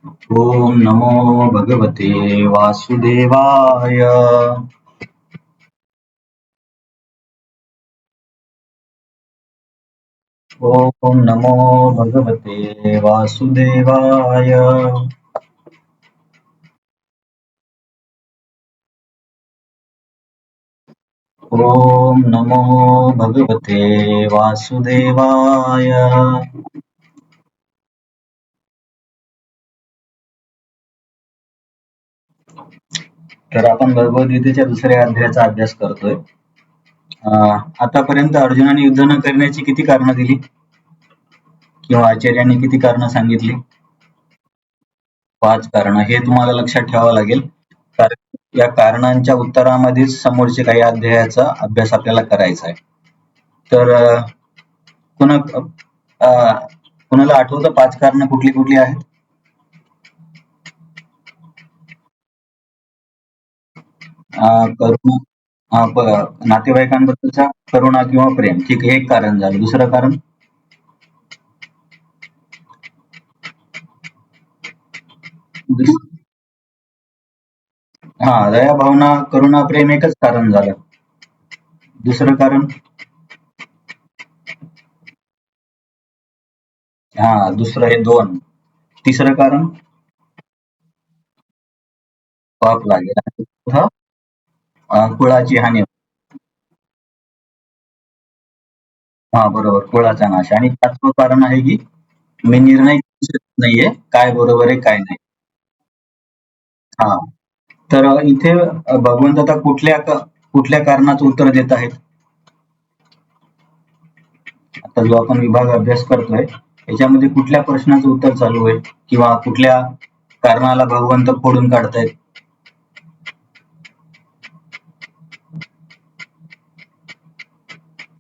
ओम नमो भगवते वासुदेवाय। ओम नमो भगवते वासुदेवाय। ओम नमो भगवते वासुदेवाय। तर आपण भगवद्गीतेच्या दुसऱ्या अध्यायाचा अभ्यास करतोय. आतापर्यंत अर्जुनाने युद्ध न करण्याची किती कारणं दिली किंवा आचार्यांनी किती कारणं सांगितली? 5 कारणं. हे तुम्हाला लक्षात ठेवावं लागेल, कारण या कारणांच्या उत्तरामध्येच समोरचे काही अध्यायाचा अभ्यास आपल्याला करायचा आहे. तर कुणा कुणाला आठवतं 5 कारणं कुठली कुठली आहेत? करुणा, नातेवाईकांबद्दलचा करुणा किंवा प्रेम. ठीक आहे, एक कारण झालं. दुसरं कारण? दया, भावना, करुणा, प्रेम एकच कारण झालं. दुसरं कारण? दुसरं हे 2. तिसरं कारण? पाप लागेल. आणि चौथं? कुळाची हानी. बरोबर, कुळाचा नाश. आणि 5वं कारण आहे की मी निर्णय घेऊ शकत नाहीये काय बरोबर आहे काय नाही. तर इथे भगवंत आता कुठल्या कारणाचं उत्तर देत आहेत? आता जो आपण विभाग अभ्यास करतोय याच्यामध्ये कुठल्या प्रश्नाचं उत्तर चालू आहे किंवा कुठल्या कारणाला भगवंत फोडून काढतायत?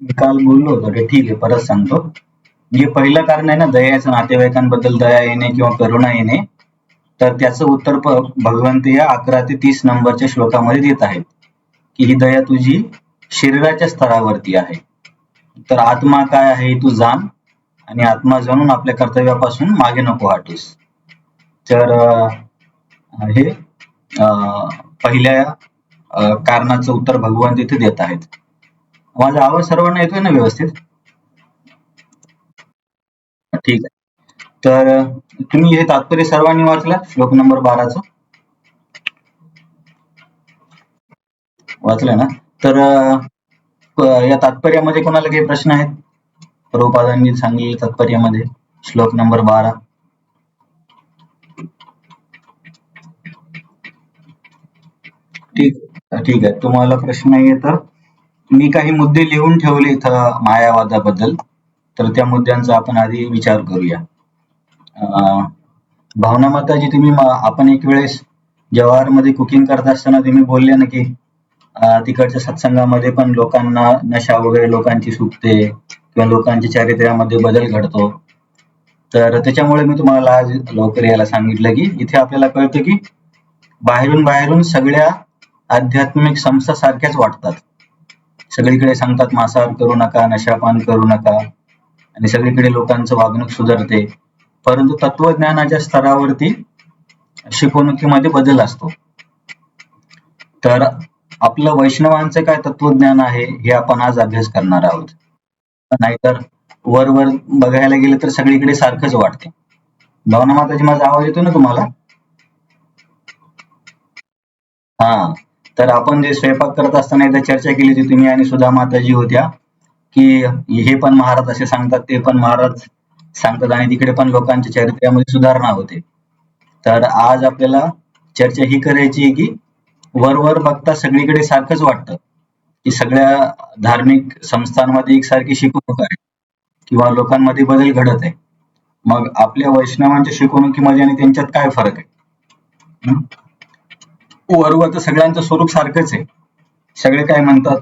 मी काल बोललो होतो ते, ठीक आहे, परत सांगतो. जे पहिलं कारण आहे ना, दयाचं, नातेवाईकांबद्दल दया येणे किंवा करुणा येणे, तर त्याचं उत्तर भगवंत या 11 ते 30 नंबरच्या श्लोकामध्ये देत आहेत की ही दया तुझी शरीराच्या स्तरावरती आहे. तर आत्मा काय आहे तू जाण आणि आत्मा जाणून आपल्या कर्तव्यापासून मागे नको हटूस. तर हे पहिल्या कारणाचं उत्तर भगवंत इथे देत आहेत. माझा आवाज सर्वांना येतोय ना व्यवस्थित? ठीक आहे. तर तुम्ही हे तात्पर्य सर्वांनी वाचलं श्लोक नंबर 12चं? वाचलं ना? तर या तात्पर्यामध्ये कोणाला काही प्रश्न आहेत? प्रभुपादांनी सांगितले तात्पर्यामध्ये श्लोक नंबर 12. ठीक आहे. तुम्हाला प्रश्न नाहीये तर मी काही मुद्दे लिहून ठेवले इथं मायावादाबद्दल, तर त्या मुद्द्यांचा आपण आधी विचार करूया. भावना माताजी, तुम्ही आपण एक वेळेस जवाहरमध्ये कुकिंग करत असताना तुम्ही बोलले ना की तिकडच्या सत्संगामध्ये पण लोकांना नशा वगैरे लोकांची सुटते किंवा लोकांच्या चारित्र्यामध्ये बदल घडतो. तर त्याच्यामुळे मी तुम्हाला आज लवकर यायला सांगितलं की इथे आपल्याला कळतं की बाहेरून सगळ्या आध्यात्मिक संस्था सारख्याच वाटतात. सगळीकडे सांगतात मांसाहार करू नका, नशापान करू नका आणि सगळीकडे लोकांचं वागणूक सुधारते, परंतु तत्वज्ञानाच्या स्तरावरती शिकवणुकीमध्ये बदल असतो. तर आपलं वैष्णवांचं काय तत्वज्ञान आहे हे आपण आज अभ्यास करणार आहोत. नाहीतर वर बघायला गेलं तर सगळीकडे सारखंच वाटते. भावना माताजी, माझा आवाज येतो ना तुम्हाला? तर आपण जे स्वयंपाक करत असताना एकदा चर्चा केली होती, तुम्ही आणि सुधा माताजी होत्या, की हे पण महाराज असे सांगतात, ते पण महाराज सांगतात आणि तिकडे पण लोकांच्या चारित्र्यामध्ये सुधारणा होते. तर आज आपल्याला चर्चा ही करायची आहे की वर बघता सगळीकडे सारखंच वाटतं की सगळ्या धार्मिक संस्थांमध्ये एकसारखी शिकवणूक आहे किंवा लोकांमध्ये बदल घडत आहे. मग आपल्या वैष्णवांच्या शिकवणुकीमध्ये आणि त्यांच्यात काय फरक आहे? वरवर तर सगळ्यांचं स्वरूप सारखंच आहे. सगळे काय म्हणतात?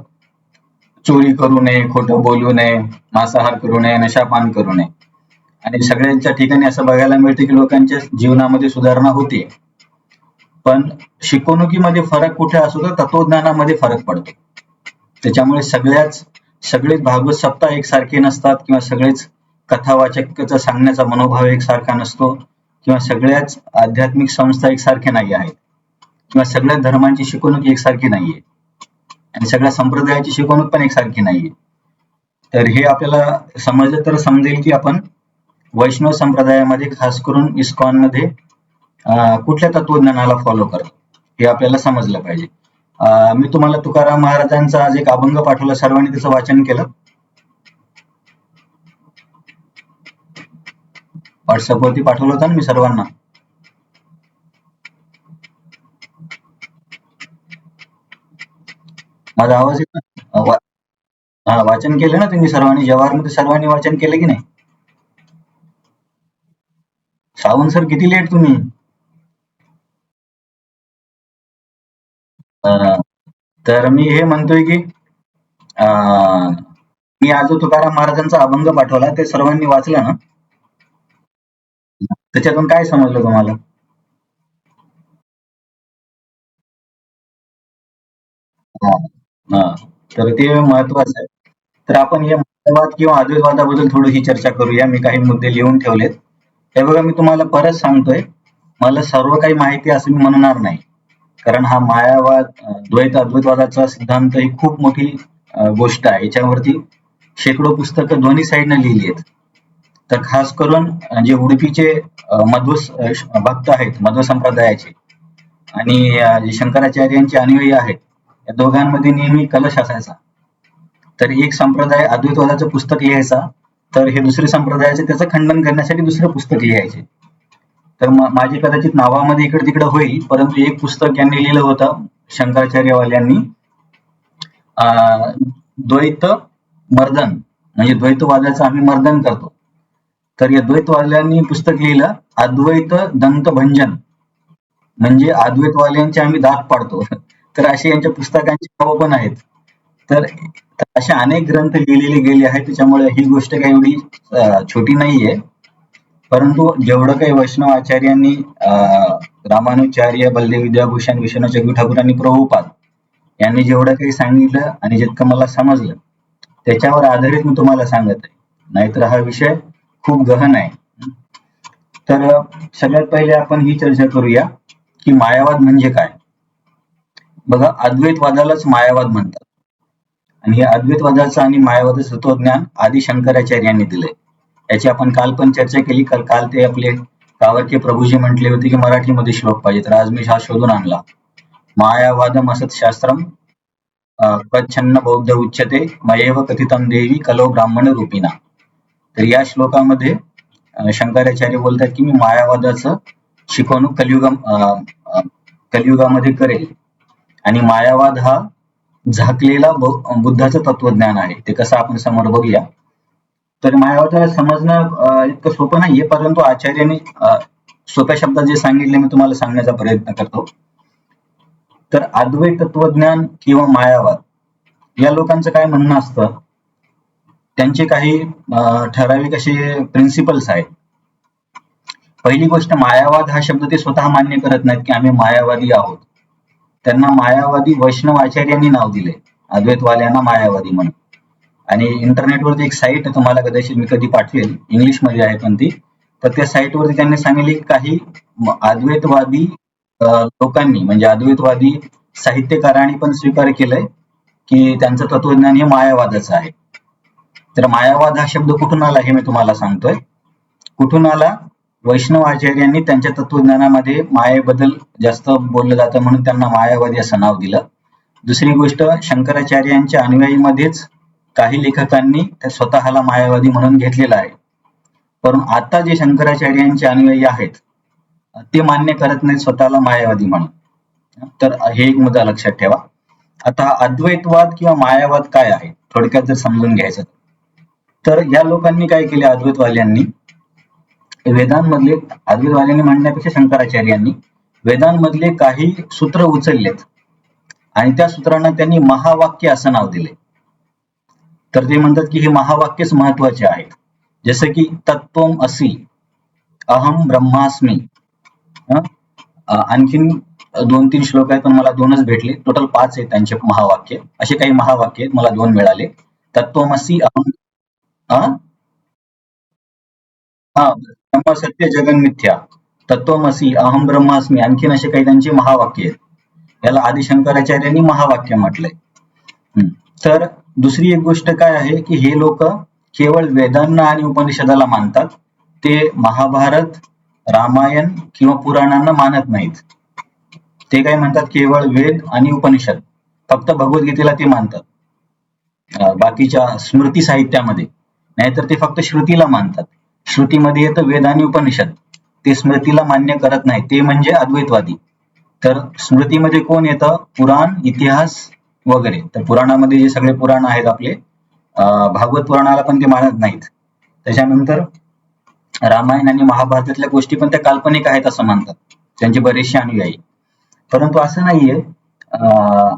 चोरी करू नये, खोटं बोलू नये, मांसाहार करू नये, नशापान करू नये. आणि सगळ्यांच्या ठिकाणी असं बघायला मिळते की लोकांच्या जीवनामध्ये सुधारणा होते. पण शिकवणुकीमध्ये फरक कुठे असतो तर तत्वज्ञानामध्ये फरक पडतो. त्याच्यामुळे सगळेच भागवत सप्ताह एकसारखे नसतात किंवा सगळेच कथावाचकाचा सांगण्याचा मनोभाव एकसारखा नसतो. किंवा सगळ्याच आध्यात्मिक संस्था एकसारख्या नाही आहेत किंवा सगळ्या धर्मांची शिकवणूक एकसारखी नाहीये आणि सगळ्या संप्रदायाची शिकवणूक पण एकसारखी नाहीये. तर हे आपल्याला समजलं तर समजेल की आपण वैष्णव संप्रदायामध्ये खास करून इस्कॉन मध्ये कुठल्या तत्वज्ञानाला फॉलो करतो हे आपल्याला समजलं पाहिजे. मी तुम्हाला तुकाराम महाराजांचा आज एक अभंग पाठवला, सर्वांनी त्याचं वाचन केलं? व्हॉट्सअपवरती पाठवलं होतं ना मी सर्वांना. माझा आवाज येतो? वाचन केलं ना तुम्ही सर्वांनी? जवाहरमध्ये सर्वांनी वाचन केलं की नाही? सावंत सर किती लेट तुम्ही? तर मी हे म्हणतोय की मी आज तुकाराम महाराजांचा अभंग पाठवला, ते सर्वांनी वाचलं ना? त्याच्यातून काय समजलं तुम्हाला? हा. हा. तर ते महत्वाचं आहे. तर आपण या मायावाद किंवा अद्वैतवादाबद्दल थोडीशी चर्चा करूया. मी काही मुद्दे लिहून ठेवलेत. हे बघा, मी तुम्हाला परत सांगतोय, मला सर्व काही माहिती असं मी म्हणणार नाही. कारण हा मायावाद, द्वैत अद्वैतवादाचा सिद्धांत ही खूप मोठी गोष्ट आहे. याच्यावरती शेकडो पुस्तकं दोन्ही साईडनं लिहिली आहेत. तर खास करून जे उडुपीचे मध्व भक्त आहेत, मध्व संप्रदायाचे, आणि जे शंकराचार्यांचे अनुयायी आहेत, या दोघांमध्ये नेहमी कलश असायचा. तर एक संप्रदाय अद्वैतवादाचं पुस्तक लिहायचा, तर हे दुसरे संप्रदायाचे त्याचं खंडन करण्यासाठी दुसरं पुस्तक लिहायचे. तर माझे कदाचित नावामध्ये इकडे तिकडे होईल, परंतु एक पुस्तक यांनी लिहिलं होतं शंकराचार्यवाल्यांनी, द्वैत मर्दन, म्हणजे द्वैतवादाचं आम्ही मर्दन करतो. तर या द्वैतवाल्यांनी पुस्तक लिहिलं अद्वैत दंतभंजन, म्हणजे अद्वैतवाल्यांचे आम्ही दात पाडतो. तर असे यांच्या पुस्तकांची नावं पण आहेत. तर असे अनेक ग्रंथ लिहिलेले गेले आहेत. त्याच्यामुळे ही गोष्ट काही एवढी छोटी नाहीये. परंतु जेवढं काही वैष्णव आचार्यांनी, रामानुचार्य, बलदेव विद्याभूषण, विश्वनाथ जगू ठाकूर आणि प्रभुपाद यांनी जेवढं काही सांगितलं आणि जितकं मला समजलं त्याच्यावर आधारित मी तुम्हाला सांगत आहे. नाहीतर हा विषय खूप गहन आहे. तर सगळ्यात पहिले आपण ही चर्चा करूया की मायावाद म्हणजे काय. बघा, अद्वैतवादालाच मायावाद म्हणतात आणि या अद्वैतवादाचं आणि मायावादाचं तत्वज्ञान आदि शंकराचार्यांनी दिलंय. याची आपण काल पण चर्चा केली. काल ते आपले कावरके प्रभूजी म्हटले होते की मराठीमध्ये श्लोक पाहिजे, तर आज मी हा शोधून आणला. मायावादम असत शास्त्रम प्रच्छन्न बौद्ध उच्यते मयेव कथितम देवी कलो ब्राह्मण रूपिणा. तर या श्लोकामध्ये शंकराचार्य बोलतात की मी मायावादाचं शिकवणूक कलियुगामध्ये करेल. आणि मायावाद हा झाकलेला बुद्धाचं तत्वज्ञान आहे. ते कसं आपण समोर बघूया. तर मायावादाला समजणं इतकं सोपं नाहीये, परंतु आचार्यांनी सोप्या शब्दात जे सांगितले मी तुम्हाला सांगण्याचा प्रयत्न करतो. तर अद्वैत तत्वज्ञान किंवा मायावाद या लोकांचं काय म्हणणं असतं, त्यांचे काही ठराविक असे प्रिन्सिपल्स आहेत. पहिली गोष्ट, मायावाद हा शब्द ते स्वतः मान्य करत नाहीत की आम्ही मायावादी आहोत. त्यांना मायावादी वैष्णव आचार्यांनी नाव दिले, अद्वैतवाल्यांना मायावादी म्हणून. आणि इंटरनेटवरती एक साईट तुम्हाला कदाचित मी कधी पाठवेल, इंग्लिशमध्ये आहे पण ती. तर त्या साईटवरती त्यांनी सांगितले की काही अद्वैतवादी लोकांनी, म्हणजे अद्वैतवादी साहित्यकारांनी पण स्वीकार केलंय की त्यांचं तत्वज्ञान हे मायावादाचं आहे. तर मायावाद हा शब्द कुठून आला हे मी तुम्हाला सांगतोय. कुठून आला? वैष्णव आचार्यांनी त्यांच्या तत्वज्ञानामध्ये मायेबद्दल जास्त बोललं जातं म्हणून त्यांना मायावादी असं नाव दिलं. दुसरी गोष्ट, शंकराचार्यांच्या अनुयायीमध्येच काही लेखकांनी त्या स्वतःला मायावादी म्हणून घेतलेलं आहे. परंतु आता जे शंकराचार्यांचे अनुयायी आहेत ते मान्य करत नाहीत स्वतःला मायावादी म्हणून. तर हे एक मुद्दा लक्षात ठेवा. आता अद्वैतवाद किंवा मायावाद काय आहे थोडक्यात जर समजून घ्यायचं, तर या लोकांनी काय केले, अद्वैतवाल्यांनी वेदांमधले, अद्वैतवाल्यांनी म्हणण्यापेक्षा शंकराचार्यांनी वेदांमधले काही सूत्र उचललेत आणि त्या सूत्रांना त्यांनी महावाक्य असं नाव दिले. तर ते म्हणतात की हे महावाक्यच महत्वाचे आहेत. जसं की तत्त्वम असि, अहम ब्रह्मास्मी. आणखीन 2-3 श्लोक आहेत पण मला 2च भेटले, टोटल 5 आहेत त्यांचे महावाक्य. असे काही महावाक्य आहेत, मला 2 मिळाले. तत्त्वमसि, अहम, ब्रह्म सत्य जगन मिथ्या, तत्वमसी, अहम ब्रह्मास्मी, आणखीन असे काही त्यांची महावाक्य आहेत. याला आदि शंकराचार्यांनी महावाक्य म्हटलंय. तर दुसरी एक गोष्ट काय आहे की हे लोक केवळ वेदांना आणि उपनिषदाला मानतात. ते महाभारत, रामायण किंवा पुराणांना मानत नाहीत. ते काय म्हणतात, केवळ वेद आणि उपनिषद, फक्त भगवद्गीतेला ते मानतात. बाकीच्या स्मृती साहित्यामध्ये, नाहीतर ते फक्त श्रुतीला मानतात. श्रुतीमध्ये येतं वेद आणि उपनिषद, ते स्मृतीला मान्य करत नाही, ते म्हणजे अद्वैतवादी. तर स्मृतीमध्ये कोण येतं, पुराण, इतिहास वगैरे. तर पुराणामध्ये जे सगळे पुराण आहेत आपले, भागवत पुराणाला पण ते मानत नाहीत. त्याच्यानंतर रामायण आणि महाभारतातल्या गोष्टी पण त्या काल्पनिक आहेत असं मानतात त्यांचे बरेचसे अनुयायी. परंतु असं नाहीये.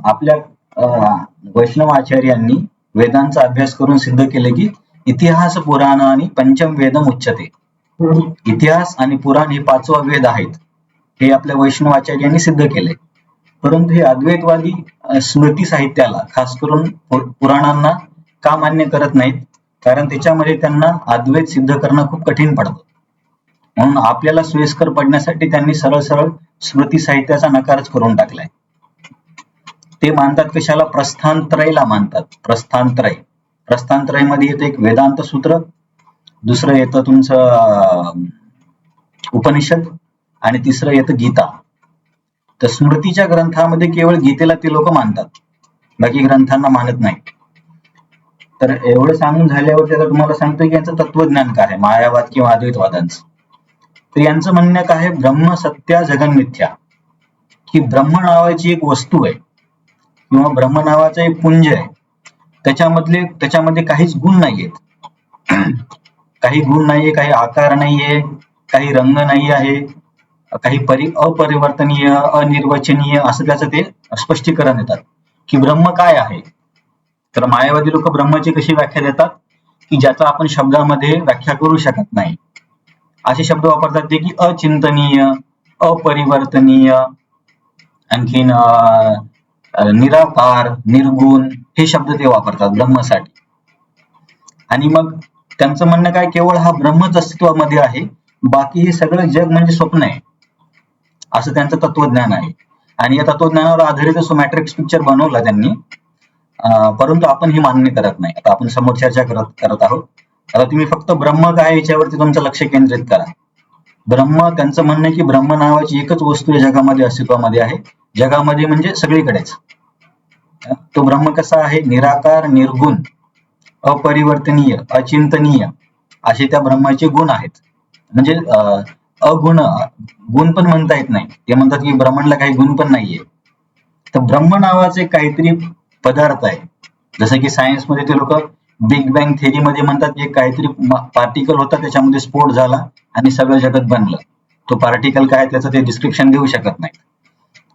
आपल्या वैष्णव आचार्यांनी वेदांचा अभ्यास करून सिद्ध केले की इतिहास, पुराण आणि पंचम वेदम उच्यते. इतिहास आणि पुराण हे 5वा वेद आहेत, हे आपल्या वैष्णव आचार्यांनी सिद्ध केले. परंतु हे अद्वैतवादी स्मृती साहित्याला, खास करून पुराणांना का मान्य करत नाहीत, कारण त्याच्यामध्ये त्यांना अद्वैत सिद्ध करणं खूप कठीण पडतं. म्हणून आपल्याला सोयीस्कर पडण्यासाठी त्यांनी सरळ सरळ स्मृती साहित्याचा नकारच करून टाकलाय. ते मानतात कशाला, प्रस्थानत्रयला मानतात. प्रस्थानत्रयमध्ये येतं एक वेदांत सूत्र, दुसरं येतं तुमचं उपनिषद, आणि तिसरं येतं गीता. तर स्मृतीच्या ग्रंथामध्ये केवळ गीतेला ते लोक मानतात, बाकी ग्रंथांना मानत नाही. तर एवढं सांगून झाल्यावर त्याला तुम्हाला सांगतोय की यांचं तत्वज्ञान काय आहे, मायावाद किंवा अद्वैतवादांचं. तर यांचं म्हणणं काय आहे, ब्रह्म सत्या जगन मिथ्या, की ब्रह्म नावाची एक वस्तू आहे किंवा ब्रह्म नावाचं एक पुंज आहे, त्याच्यामध्ये काहीच गुण नाहीयेत. काही गुण नाहीये, काही आकार नाहीये, काही रंग नाही आहे, काही अपरिवर्तनीय, अनिर्वचनीय, असं त्याचं ते स्पष्टीकरण देतात की ब्रह्म काय आहे. तर मायावादी लोक ब्रह्माची कशी व्याख्या देतात की ज्याचा आपण शब्दामध्ये व्याख्या करू शकत नाही, असे शब्द वापरतात ते की अचिंतनीय, अपरिवर्तनीय, आणखीन निराकार, निर्गुण, हे शब्द ते वापरतात ब्रह्मसाठी. आणि मग त्यांचं म्हणणं काय, केवळ हा ब्रह्मच अस्तित्वामध्ये आहे, बाकी हे सगळं जग म्हणजे स्वप्न आहे, असं त्यांचं तत्वज्ञान आहे. आणि या तत्वज्ञानावर आधारित मॅट्रिक्स पिक्चर बनवला त्यांनी. परंतु आपण ही मान्य करत नाही. आता आपण समोर चर्चा करत आहोत. आता तुम्ही फक्त ब्रह्म काय याच्यावरती तुमचं लक्ष केंद्रित करा. ब्रह्म, त्यांचं म्हणणं आहे की ब्रह्म नावाची एकच वस्तू या जगामध्ये अस्तित्वामध्ये आहे, जगामध्ये म्हणजे सगळीकडेच. तो ब्रह्म कसा आहे, निराकार, निर्गुण, अपरिवर्तनीय, अचिंतनीय, असे त्या ब्रह्माचे गुण आहेत. म्हणजे गुण पण म्हणता येत नाही. ते म्हणतात की ब्रह्मांडला काही गुण पण नाहीये. तर ब्रह्म नावाचे काहीतरी पदार्थ आहे, जसं की सायन्स मध्ये ते लोक बिग बँग थेरी मध्ये म्हणतात की काहीतरी पार्टिकल होता, त्याच्यामध्ये स्फोट झाला आणि सगळं जगत बनलं. तो पार्टिकल काय त्याचं ते डिस्क्रिप्शन देऊ शकत नाही.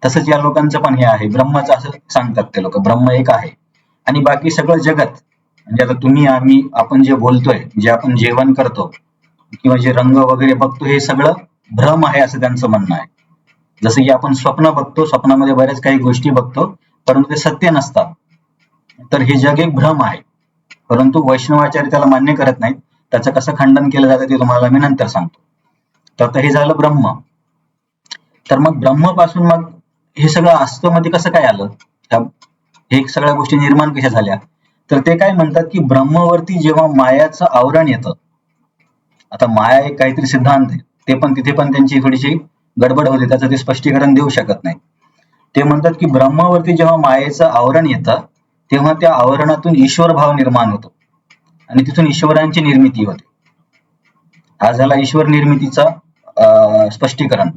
तसंच या लोकांचं पण हे आहे, ब्रह्मच असं सांगतात ते लोक, ब्रह्म एक आहे आणि बाकी सगळं जगत, म्हणजे आता तुम्ही, आम्ही, आपण जे बोलतोय, जे आपण जेवण करतो किंवा जे रंग वगैरे बघतो, हे सगळं भ्रम आहे असं त्यांचं म्हणणं आहे. जसं की आपण स्वप्न बघतो, स्वप्नामध्ये बऱ्याच काही गोष्टी बघतो, परंतु ते सत्य नसतात. तर हे जग एक भ्रम आहे. परंतु वैष्णवाचार्य त्याला मान्य करत नाहीत. त्याचं कसं खंडन केलं जातं ते तुम्हाला मी नंतर सांगतो. तर आता हे झालं ब्रह्म. तर मग ब्रह्मपासून मग हे सगळं अस्तित्वामध्ये कसं काय आलं, हे सगळ्या गोष्टी निर्माण कशा झाल्या, तर ते काय म्हणतात की ब्रह्मवरती जेव्हा मायाचं आवरण येतं, आता माया एक काहीतरी सिद्धांत आहे, तिथे पण त्यांची थोडीशी गडबड होते, त्याचं ते स्पष्टीकरण देऊ शकत नाही. ते म्हणतात की ब्रह्मावरती जेव्हा मायेचं आवरण येतं, तेव्हा त्या आवरणातून ईश्वर भाव निर्माण होतो आणि तिथून ईश्वरांची निर्मिती होते. हा झाला ईश्वर निर्मितीचा स्पष्टीकरण.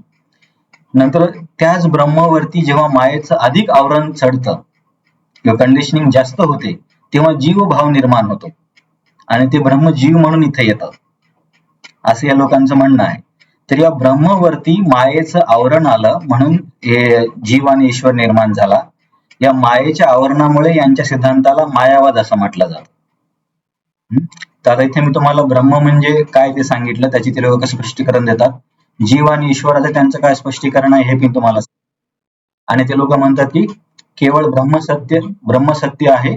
नंतर त्याच ब्रह्मावरती जेव्हा मायेचं अधिक आवरण चढतं किंवा कंडिशनिंग जास्त होते, तेव्हा जीव भाव निर्माण होतो आणि ते ब्रह्म जीव म्हणून इथे येतं, असं या लोकांचं म्हणणं आहे. तर या ब्रह्मवरती मायेचं आवरण आलं म्हणून हे जीव आणि ईश्वर निर्माण झाला. या मायेच्या आवरणामुळे यांच्या सिद्धांताला मायावाद असं म्हटलं जातं. तर आता इथे मी तुम्हाला ब्रह्म म्हणजे काय ते सांगितलं, त्याची ते लोक स्पष्टीकरण देतात. जीव आणि ईश्वराचं त्यांचं काय स्पष्टीकरण आहे हे मी तुम्हाला, आणि ते लोक म्हणतात की केवळ ब्रह्मसत्य आहे,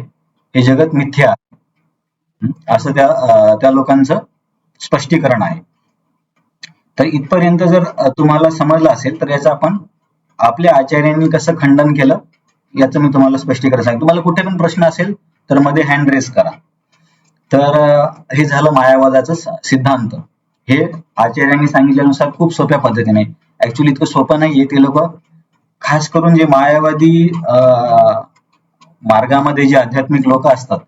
हे जगत मिथ्या आहे, असं त्या लोकांचं स्पष्टीकरण आहे. तर इथपर्यंत जर तुम्हाला समजलं असेल तर याचं आपण आपल्या आचार्यांनी कसं खंडन केलं याचं मी तुम्हाला स्पष्टीकरण सांगतो. तुम्हाला कुठे पण प्रश्न असेल तर मध्ये हँड रेस करा. तर हे झालं मायावादाचं सिद्धांत. हे आचार्यांनी सांगितल्यानुसार खूप सोप्या पद्धतीने, ऍक्च्युली इतकं सोपं नाहीये. ते लोक खास करून जे मायावादी मार्गामध्ये जे आध्यात्मिक लोक असतात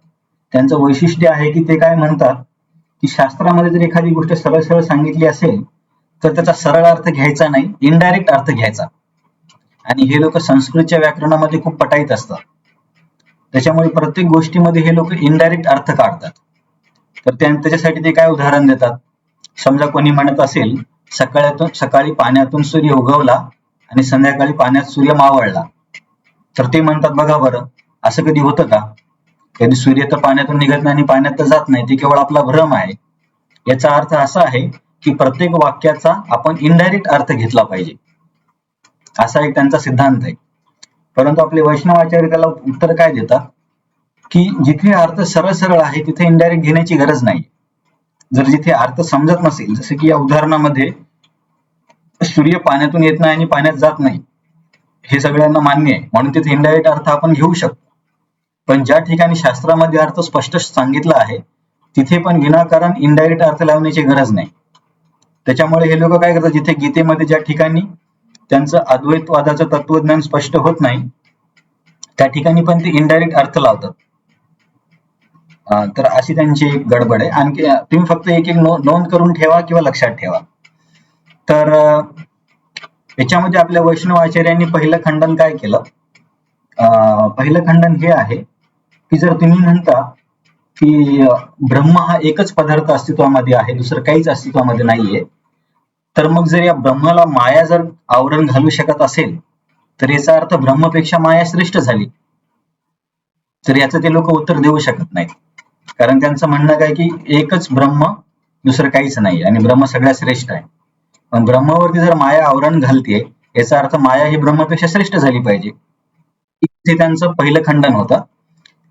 त्यांचं वैशिष्ट्य आहे की ते काय म्हणतात की शास्त्रामध्ये जर एखादी गोष्ट सरळ सरळ सांगितली असेल तर त्याचा सरळ अर्थ घ्यायचा नाही, इनडायरेक्ट अर्थ घ्यायचा. आणि हे लोक संस्कृतच्या व्याकरणामध्ये खूप पटाईत असतात. त्याच्यामुळे प्रत्येक गोष्टीमध्ये हे लोक इनडायरेक्ट अर्थ काढतात. तर त्याच्यासाठी ते काय उदाहरण देतात, समजा कोणी म्हणत असेल सकाळी पाण्यातून सूर्य उगवला आणि संध्याकाळी पाण्यात सूर्य मावळला, तर ते म्हणतात बघा बरं असं कधी होतं का? कधी सूर्य तर पाण्यातून निघत नाही आणि पाण्यात तर जात नाही, ते केवळ आपला भ्रम आहे. याचा अर्थ असा आहे की प्रत्येक वाक्याचा आपण इनडायरेक्ट अर्थ घेतला पाहिजे, असा एक त्यांचा सिद्धांत आहे. परंतु आपले वैष्णवाचार्य त्याला उत्तर काय देतात की जिथे अर्थ सरळ सरळ आहे तिथे इनडायरेक्ट घेण्याची गरज नाही. जर जिथे अर्थ समजत नसेल, जसं की या उदाहरणामध्ये सूर्य पाण्यातून येत नाही आणि पाण्यात जात नाही हे सगळ्यांना मान्य आहे, म्हणून तिथे इनडायरेक्ट अर्थ आपण घेऊ शकतो. पण ज्या ठिकाणी शास्त्रामध्ये अर्थ स्पष्ट सांगितला आहे तिथे पण विनाकारण इनडायरेक्ट अर्थ लावण्याची गरज नाही. त्याच्यामुळे हे लोक काय करतात, जिथे गीतेमध्ये ज्या ठिकाणी त्यांचं अद्वैतवादाचं तत्वज्ञान स्पष्ट होत नाही त्या ठिकाणी पण ते इनडायरेक्ट अर्थ लावतात. तर अशी त्यांची एक गडबड आहे. आणखी तुम्ही फक्त एक एक नोंद करून ठेवा किंवा लक्षात ठेवा. तर याच्यामध्ये आपल्या वैष्णव आचार्यांनी पहिलं खंडन काय केलं, पहिलं खंडन हे आहे की जर तुम्ही म्हणता की ब्रह्म हा एकच पदार्थ अस्तित्वामध्ये आहे, दुसरं काहीच अस्तित्वामध्ये नाहीये, तर मग जर या ब्रह्माला माया जर आवरण घालू शकत असेल तर याचा अर्थ ब्रह्मपेक्षा माया श्रेष्ठ झाली. तर याचं ते लोक उत्तर देऊ शकत नाहीत, कारण त्यांचं म्हणणं काय की एकच ब्रह्म, दुसरं काहीच नाही आणि ब्रह्म सगळ्यात श्रेष्ठ आहे. पण ब्रह्मावरती जर माया आवरण घालते याचा अर्थ माया ही ब्रह्मपेक्षा श्रेष्ठ झाली पाहिजे. ते त्यांचं पहिलं खंडन होतं.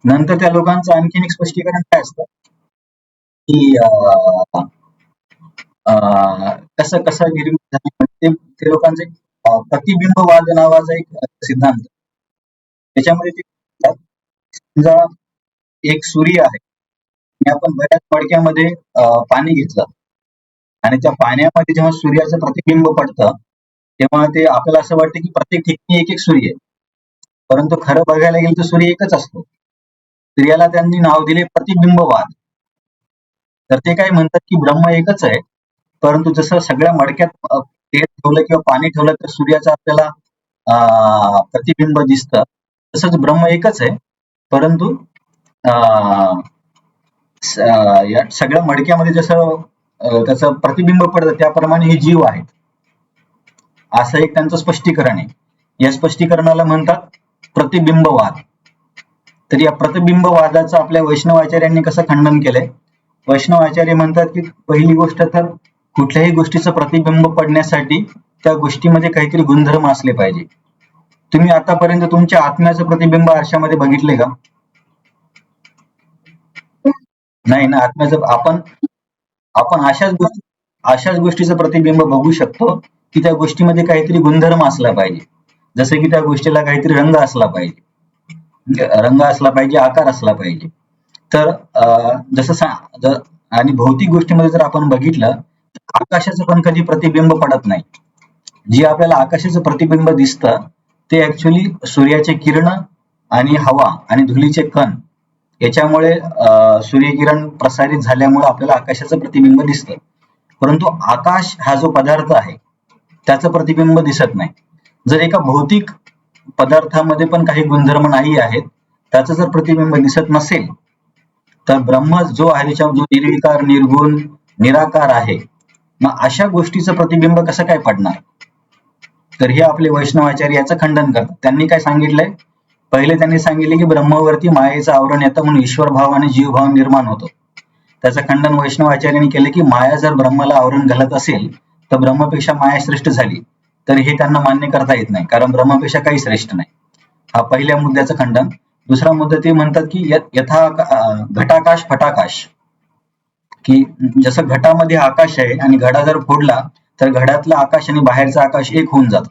नंतर त्या लोकांचं आणखीन एक स्पष्टीकरण काय असतं की कसं कसं निर्मित झालं, ते लोकांचे प्रतिबिंबवाद नावाचा एक सिद्धांत. त्याच्यामध्ये ते समजा एक सूर्य आहे आणि आपण बऱ्याच मडक्यामध्ये पाणी घेतलं आणि त्या पाण्यामध्ये जेव्हा सूर्याचं प्रतिबिंब पडतं तेव्हा ते आपल्याला असं वाटतं की प्रत्येक ठिकाणी एक एक सूर्य आहे, परंतु खरं बघायला गेलं तर सूर्य एकच असतो. तर याला त्यांनी नाव दिले प्रतिबिंबवाद. तर ते काय म्हणतात की ब्रह्म एकच आहे, परंतु जसं सगळ्या मडक्यात तेल ठेवलं किंवा पाणी ठेवलं तर सूर्याचं आपल्याला प्रतिबिंब दिसतं, तसंच ब्रह्म एकच आहे, परंतु या सगळ्या मडक्यामध्ये जसं त्याचं प्रतिबिंब पडतं त्याप्रमाणे हे जीव आहेत, असं एक त्यांचं स्पष्टीकरण आहे. या स्पष्टीकरणाला म्हणतात प्रतिबिंबवाद. तर या प्रतिबिंबवादाचं आपल्या वैष्णवाचार्यांनी कसं खंडन केलंय, वैष्णवाचार्य म्हणतात की पहिली गोष्ट तर कुठल्याही गोष्टीचं प्रतिबिंब पडण्यासाठी त्या गोष्टीमध्ये काहीतरी गुणधर्म असले पाहिजे. तुम्ही आतापर्यंत तुमच्या आत्म्याचं प्रतिबिंब आरशामध्ये बघितले का? नाही ना. आत्म्याचं आपण अशाच गोष्टीचं प्रतिबिंब बघू शकतो की त्या गोष्टीमध्ये काहीतरी गुणधर्म असला पाहिजे, जसं की त्या गोष्टीला काहीतरी रंग असला पाहिजे, आकार असला पाहिजे. तर जसं आणि भौतिक गोष्टीमध्ये जर आपण बघितलं तर आकाशाचं पण कधी प्रतिबिंब पडत नाही. जे आपल्याला आकाशाचं प्रतिबिंब दिसतं ते ऍक्च्युली सूर्याचे किरण आणि हवा आणि धुलीचे कण याच्यामुळे सूर्यकिरण प्रसारित झाल्यामुळे आपल्याला आकाशाचं प्रतिबिंब दिसतं. परंतु आकाश हा जो पदार्थ आहे त्याचं प्रतिबिंब दिसत नाही. जर एका भौतिक पदार्थामध्ये पण काही गुणधर्म नाही आहेत, त्याचं जर प्रतिबिंब दिसत नसेल तर ब्रह्म जो आहे त्याच्यावर जो निर्विकार, निर्गुण, निराकार आहे, मग अशा गोष्टीचं प्रतिबिंब कसं काय पडणार? तर हे आपले वैष्णवाचार्य याचं खंडन करतात. त्यांनी काय सांगितलंय, पहिले त्यांनी सांगितले की ब्रह्मावरती मायेचं आवरण येतं म्हणून ईश्वर भाव आणि जीवभाव निर्माण होतो. त्याचं खंडन वैष्णवाचार्यांनी केलं की माया जर ब्रह्माला आवरण घालत असेल तर ब्रह्मपेक्षा माया श्रेष्ठ झाली, तर हे त्यांना मान्य करता येत नाही, कारण ब्रह्मपेक्षा काही श्रेष्ठ नाही. हा पहिल्या मुद्द्याचं खंडन. दुसरा मुद्दा ते म्हणतात की यथा घटाकाश फटाकाश, की जसं घटामध्ये आकाश आहे आणि घडा जर फोडला तर घड्यातलं आकाश आणि बाहेरचं आकाश एक होऊन जातं.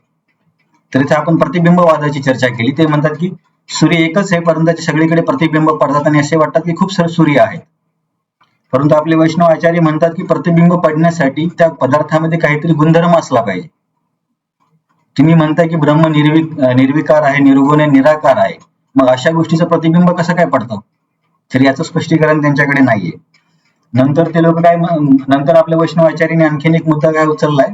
तर इथे आपण प्रतिबिंबवादाची चर्चा केली. ते म्हणतात की सूर्य एकच आहे, परंतु सगळीकडे प्रतिबिंब पडतात आणि असे वाटतात की खूप सारे सूर्य आहेत. परंतु आपले वैष्णव आचार्य म्हणतात की प्रतिबिंब पडण्यासाठी त्या पदार्थामध्ये काहीतरी गुणधर्म असला पाहिजे. तुम्ही म्हणताय की ब्रह्म निर्विकार आहे, निर्गुण आहे, निराकार आहे, मग अशा गोष्टीचं प्रतिबिंब कसं काय पडतं? तर याचं स्पष्टीकरण त्यांच्याकडे नाहीये. नंतर ते लोक नंतर आपल्या वैष्णव आचार्याने आणखीन एक मुद्दा काय उचललाय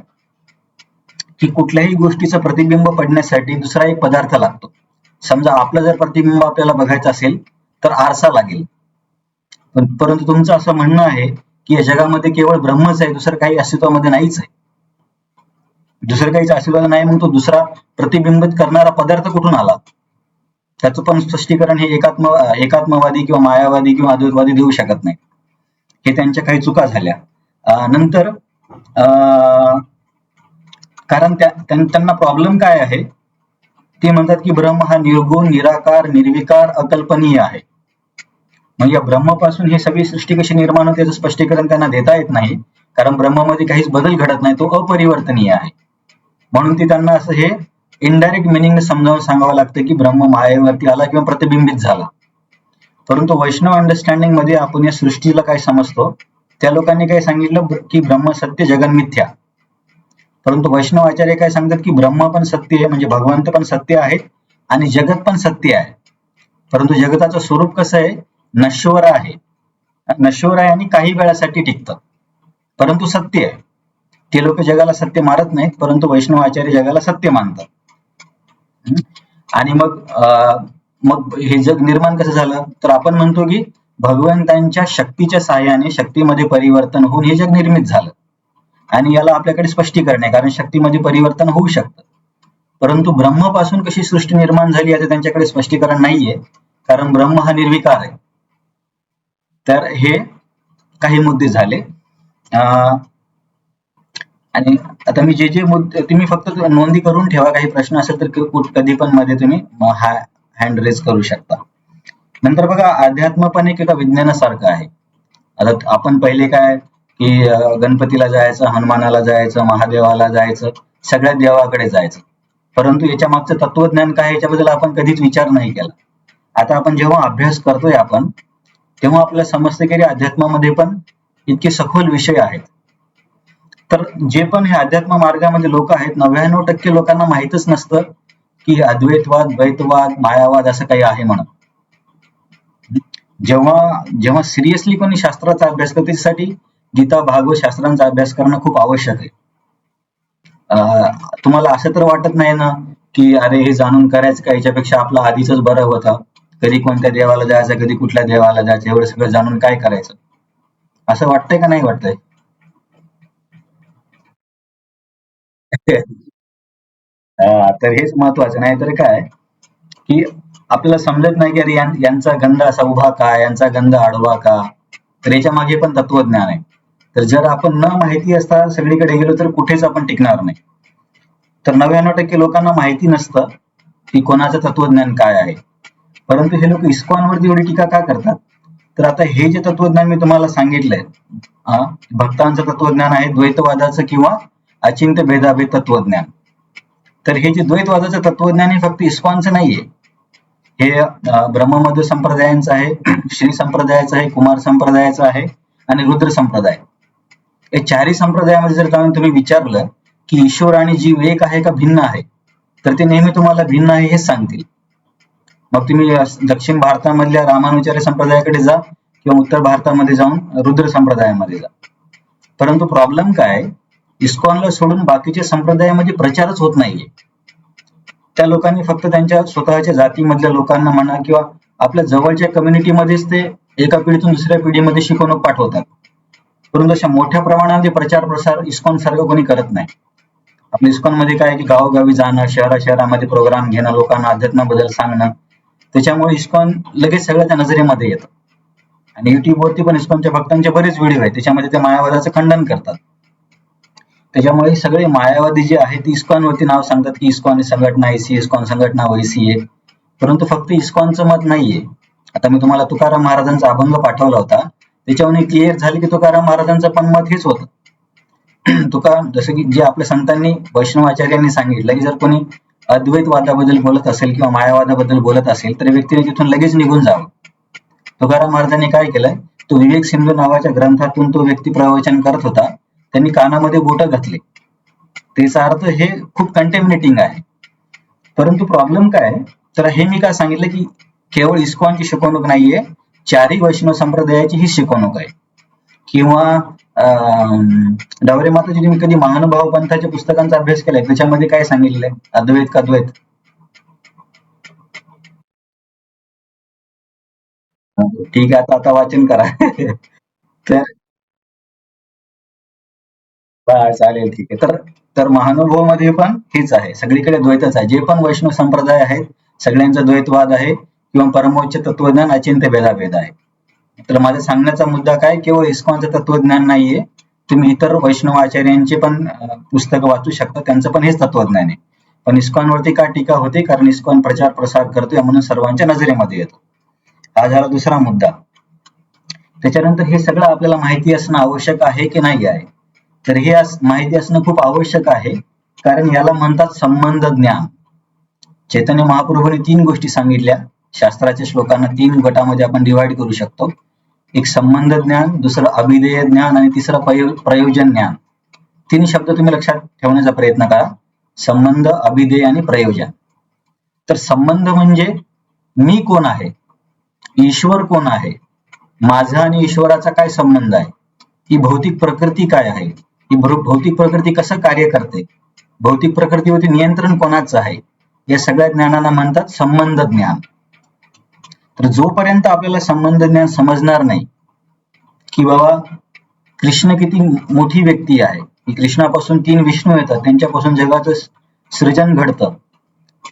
की कुठल्याही गोष्टीचं प्रतिबिंब पडण्यासाठी दुसरा एक पदार्थ लागतो. समजा आपलं जर प्रतिबिंब आपल्याला बघायचं असेल तर आरसा लागेल, परंतु तुमचं असं म्हणणं आहे की या जगामध्ये केवळ ब्रह्मच आहे, दुसरं काही अस्तित्वामध्ये नाहीच आहे. दुसरं काहीच अस्तित्वात नाही, मग तो दुसरा प्रतिबिंबित करणारा पदार्थ कुठून आला? त्याचं पण स्पष्टीकरण हे एकात्मवादी किंवा मायावादी किंवा अद्वैतवादी देऊ शकत नाही. हे त्यांच्या काही चुका झाल्या. नंतर कारण त्यांना प्रॉब्लेम काय आहे, ते म्हणतात की ब्रह्म हा निर्गुण, निराकार, निर्विकार, अकल्पनीय आहे. मग या ब्रह्मापासून ही सगळी सृष्टी कशी निर्माण होते याचं स्पष्टीकरण त्यांना देता येत नाही, कारण ब्रह्मामध्ये काहीच बदल घडत नाही, तो अपरिवर्तनीय आहे. म्हणून ते त्यांना असं हे इनडायरेक्ट मिनिंग समजावून सांगावं लागतं की ब्रह्म मायेवरती आला किंवा प्रतिबिंबित झाला. परंतु वैष्णव अंडरस्टँडिंग मध्ये आपण या सृष्टीला काय समजतो, त्या लोकांनी काय सांगितलं की ब्रह्म सत्य, जगन मिथ्या. परंतु वैष्णव आचार्य काय सांगतात की ब्रह्म पण सत्य आहे, म्हणजे भगवंत पण सत्य आहेत आणि जगत पण सत्य आहे. परंतु जगताचं स्वरूप कसं आहे, नश्वर आहे. नश्वर आहे आणि काही वेळासाठी टिकतं, परंतु सत्य आहे. ते लोक जगाला सत्य मानत नाहीत, परंतु वैष्णव आचार्य जगाला सत्य मानतात. आणि मग हे जग निर्माण कसं झालं, तर आपण म्हणतो की भगवंतांच्या शक्तीच्या सहाय्याने शक्तीमध्ये परिवर्तन होऊन हे जग निर्मित झालं. आणि याला आपल्याकडे स्पष्टीकरण आहे, कारण शक्तीमध्ये परिवर्तन होऊ शकतं. परंतु ब्रह्मापासून कशी सृष्टी निर्माण झाली याचं त्यांच्याकडे स्पष्टीकरण नाहीये, कारण ब्रह्म हा निर्विकार आहे. तर हे काही मुद्दे झाले. आणि आता मी जे मुद्दे, तुम्ही फक्त नोंदी करून ठेवा, काही प्रश्न असेल तर कधी पण मध्ये तुम्ही हँड रेज करू शकता. नंतर बघा, अध्यात्म पण एक एका विज्ञानासारखं आहे. आता आपण पहिले काय की गणपतीला जायचं, हनुमानाला जायचं, महादेवाला जायचं, सगळ्या देवाकडे जायचं, परंतु याच्या मागचं तत्वज्ञान काय याच्याबद्दल आपण कधीच विचार नाही केला. आता आपण जेव्हा अभ्यास करतोय आपण, तेव्हा आपल्याला समजतं की अध्यात्मामध्ये पण इतके सखोल विषय आहेत. तर जे पण हे अध्यात्म मार्गामध्ये लोक आहेत, 99% लोकांना माहीतच नसतं की अद्वैतवाद, द्वैतवाद, मायावाद असं काही आहे म्हणून. जेव्हा सिरियसली कोणी शास्त्राचा अभ्यास करते, त्यासाठी गीता, भागवत शास्त्रांचा अभ्यास करणं खूप आवश्यक आहे. तुम्हाला असं तर वाटत नाही ना की अरे हे जाणून करायचं का, याच्यापेक्षा आपलं आधीच बरं होतं, कधी कोणत्या देवाला जायचं, कधी कुठल्या देवाला जायचं, एवढं सगळं जाणून काय करायचं, असं वाटतंय का नाही वाटतंय? तर हेच महत्वाचं. नाही तर काय की आपल्याला समजत नाही की अरे यांचा गंध असा उभा का, यांचा गंध आडवा का, तर याच्या मागे पण तत्वज्ञान आहे. तर जर आपण न माहिती असता सगळीकडे गेलो तर कुठेच आपण टिकणार नाही. तर 99% लोकांना माहिती नसतं की कोणाचं तत्वज्ञान काय आहे. परंतु हे लोक इस्कॉनवरती एवढी टीका का करतात? तर आता हे जे तत्वज्ञान मी तुम्हाला सांगितलंय, भक्तांचं तत्वज्ञान आहे द्वैतवादाचं किंवा अचिंत्य भेदाभेद तत्वज्ञान. तर हे जे द्वैतवादाचं तत्वज्ञान हे फक्त इस्कॉनचं नाहीये, हे ब्रह्ममध्य संप्रदायांचं आहे, श्री संप्रदायाचं आहे, कुमार संप्रदायाचं आहे आणि रुद्र संप्रदाय. या चारही संप्रदायामध्ये जर तुम्ही विचारलं की ईश्वर आणि जीव एक आहे का भिन्न आहे, तर ते नेहमी तुम्हाला भिन्न आहे हेच सांगतील. मग तुम्ही दक्षिण भारतामधल्या रामानुचार्य संप्रदायाकडे जा किंवा उत्तर भारतामध्ये जाऊन रुद्र संप्रदायामध्ये जा. परंतु प्रॉब्लेम काय, इस्कॉनला सोडून बाकीच्या संप्रदायामध्ये प्रचारच होत नाहीये. त्या लोकांनी फक्त त्यांच्या स्वतःच्या जातीमधल्या लोकांना म्हणा किंवा आपल्या जवळच्या कम्युनिटीमध्येच ते एका पिढीतून दुसऱ्या पिढीमध्ये शिकवणूक पाठवतात. परंतु अशा मोठ्या प्रमाणामध्ये प्रचार प्रसार इस्कॉन सारखं कोणी करत नाही. आपल्या इस्कॉन मध्ये काय की गावोगावी जाणं, शहरामध्ये प्रोग्राम घेणं, लोकांना अध्यात्माबद्दल सांगणं, त्याच्यामुळे इस्कॉन लगेच सगळ्याच्या नजरेमध्ये येतं. आणि युट्यूबवरती पण इस्कॉनच्या भक्तांचे बरेच व्हिडिओ आहेत, त्याच्यामध्ये ते मायावादाचं खंडन करतात. त्याच्यामुळे सगळे मायावादी जे आहेत इस्कॉनवरती नाव सांगतात की इस्कॉन संघटना ऐसी, इस्कॉन संघटना वैसी आहे, परंतु फक्त इस्कॉनचं मत नाहीये. आता मी तुम्हाला तुकाराम महाराजांचा अभंग पाठवला होता, त्याच्यावरून क्लिअर झाले की तुकाराम महाराजांचं पण मत हेच होतं तुका जसं की जे आपल्या संतांनी वैष्णवाचार्यांनी सांगितलं की जर कोणी अद्वैतवादाबद्दल बोलत असेल किंवा मायावादाबद्दल बोलत असेल तर व्यक्तीने तिथून लगेच निघून जावं. तुकाराम महाराजांनी काय केलंय, तो विवेक सिंधू नावाच्या ग्रंथातून तो व्यक्ती प्रवचन करत होता, त्यांनी कानामध्ये बोटं घातले. त्याचा अर्थ हे खूप कंटेमिनेटिंग आहे. परंतु प्रॉब्लेम काय आहे, तर हे मी काय सांगितलं की केवळ इस्कॉनची शिकवणूक नाहीये, चारही वैष्णव संप्रदायाची ही शिकवणूक आहे. किंवा डवरे माताजी तुम्ही कधी महानुभाव पंथाच्या पुस्तकांचा अभ्यास केलाय, त्याच्यामध्ये काय सांगितलंय, अद्वैत का द्वैत? ठीक आहे, आता वाचन करा. तर चालेल, ठीक आहे. तर तर महानुभव मध्ये पण हेच आहे, सगळीकडे द्वैतच आहे. जे पण वैष्णव संप्रदाय आहेत सगळ्यांचा द्वैतवाद आहे किंवा परमोच्च तत्वज्ञान अचिंत्य भेदाभेद आहे. तर माझा सांगण्याचा मुद्दा काय, केवळ इस्कॉनचं तत्वज्ञान नाहीये, तुम्ही इतर वैष्णव आचार्यांचे पण पुस्तक वाचू शकता, त्यांचं पण हेच तत्वज्ञान आहे. पण इस्कॉनवरती का टीका होते, कारण इस्कॉन प्रचार प्रसार करतोय म्हणून सर्वांच्या नजरेमध्ये येतो. हा झाला दुसरा मुद्दा. त्याच्यानंतर हे सगळं आपल्याला माहिती असणं आवश्यक आहे की नाही आहे, तर हे माहिती असणं खूप आवश्यक आहे, कारण याला म्हणतात संबंध ज्ञान. चैतन्य महाप्रभूंनी 3 गोष्टी सांगितल्या. शास्त्राच्या श्लोकांना 3 गटामध्ये आपण डिवाइड करू शकतो. एक संबंध ज्ञान, दुसरं अभिधेय ज्ञान आणि तिसरं प्रयोजन ज्ञान. 3 शब्द तुम्ही लक्षात ठेवण्याचा प्रयत्न करा, संबंध, अभिधेय आणि प्रयोजन. तर संबंध म्हणजे मी कोण आहे, ईश्वर कोण आहे, माझा आणि ईश्वराचा काय संबंध आहे, ही भौतिक प्रकृती काय आहे, ही भौतिक प्रकृती कसं कार्य करते, भौतिक प्रकृतीवरती नियंत्रण कोणाचं आहे, या सगळ्या ज्ञानांना म्हणतात संबंध ज्ञान. तर जोपर्यंत आपल्याला संबंध ज्ञान समजणार नाही की बाबा कृष्ण किती मोठी व्यक्ती आहे, की कृष्णापासून 3 विष्णू येतात, त्यांच्यापासून जगाचं सृजन घडतं,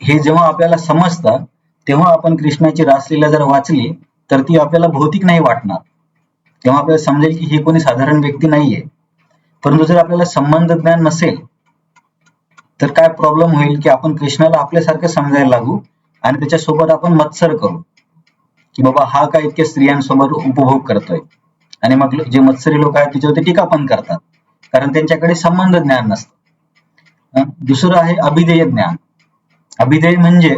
हे जेव्हा आपल्याला समजतं तेव्हा आपण कृष्णाची रासलीला जर वाचली तर ती आपल्याला भौतिक नाही वाटणार, तेव्हा आपल्याला समजेल की ही कोणी साधारण व्यक्ती नाहीये. परंतु जर आपल्याला संबंध ज्ञान नसेल तर काय प्रॉब्लेम होईल की आपण कृष्णाला आपल्यासारखं समजायला लागू आणि त्याच्यासोबत आपण मत्सर करू की बाबा हा काय इतक्या स्त्रियांसोबत उपभोग करतोय, आणि मग जे मत्सरी लोक आहेत त्याच्यावरती टीका पण करतात, कारण त्यांच्याकडे संबंध ज्ञान नसतं. दुसरं आहे अभिधेय ज्ञान. अभिधेय म्हणजे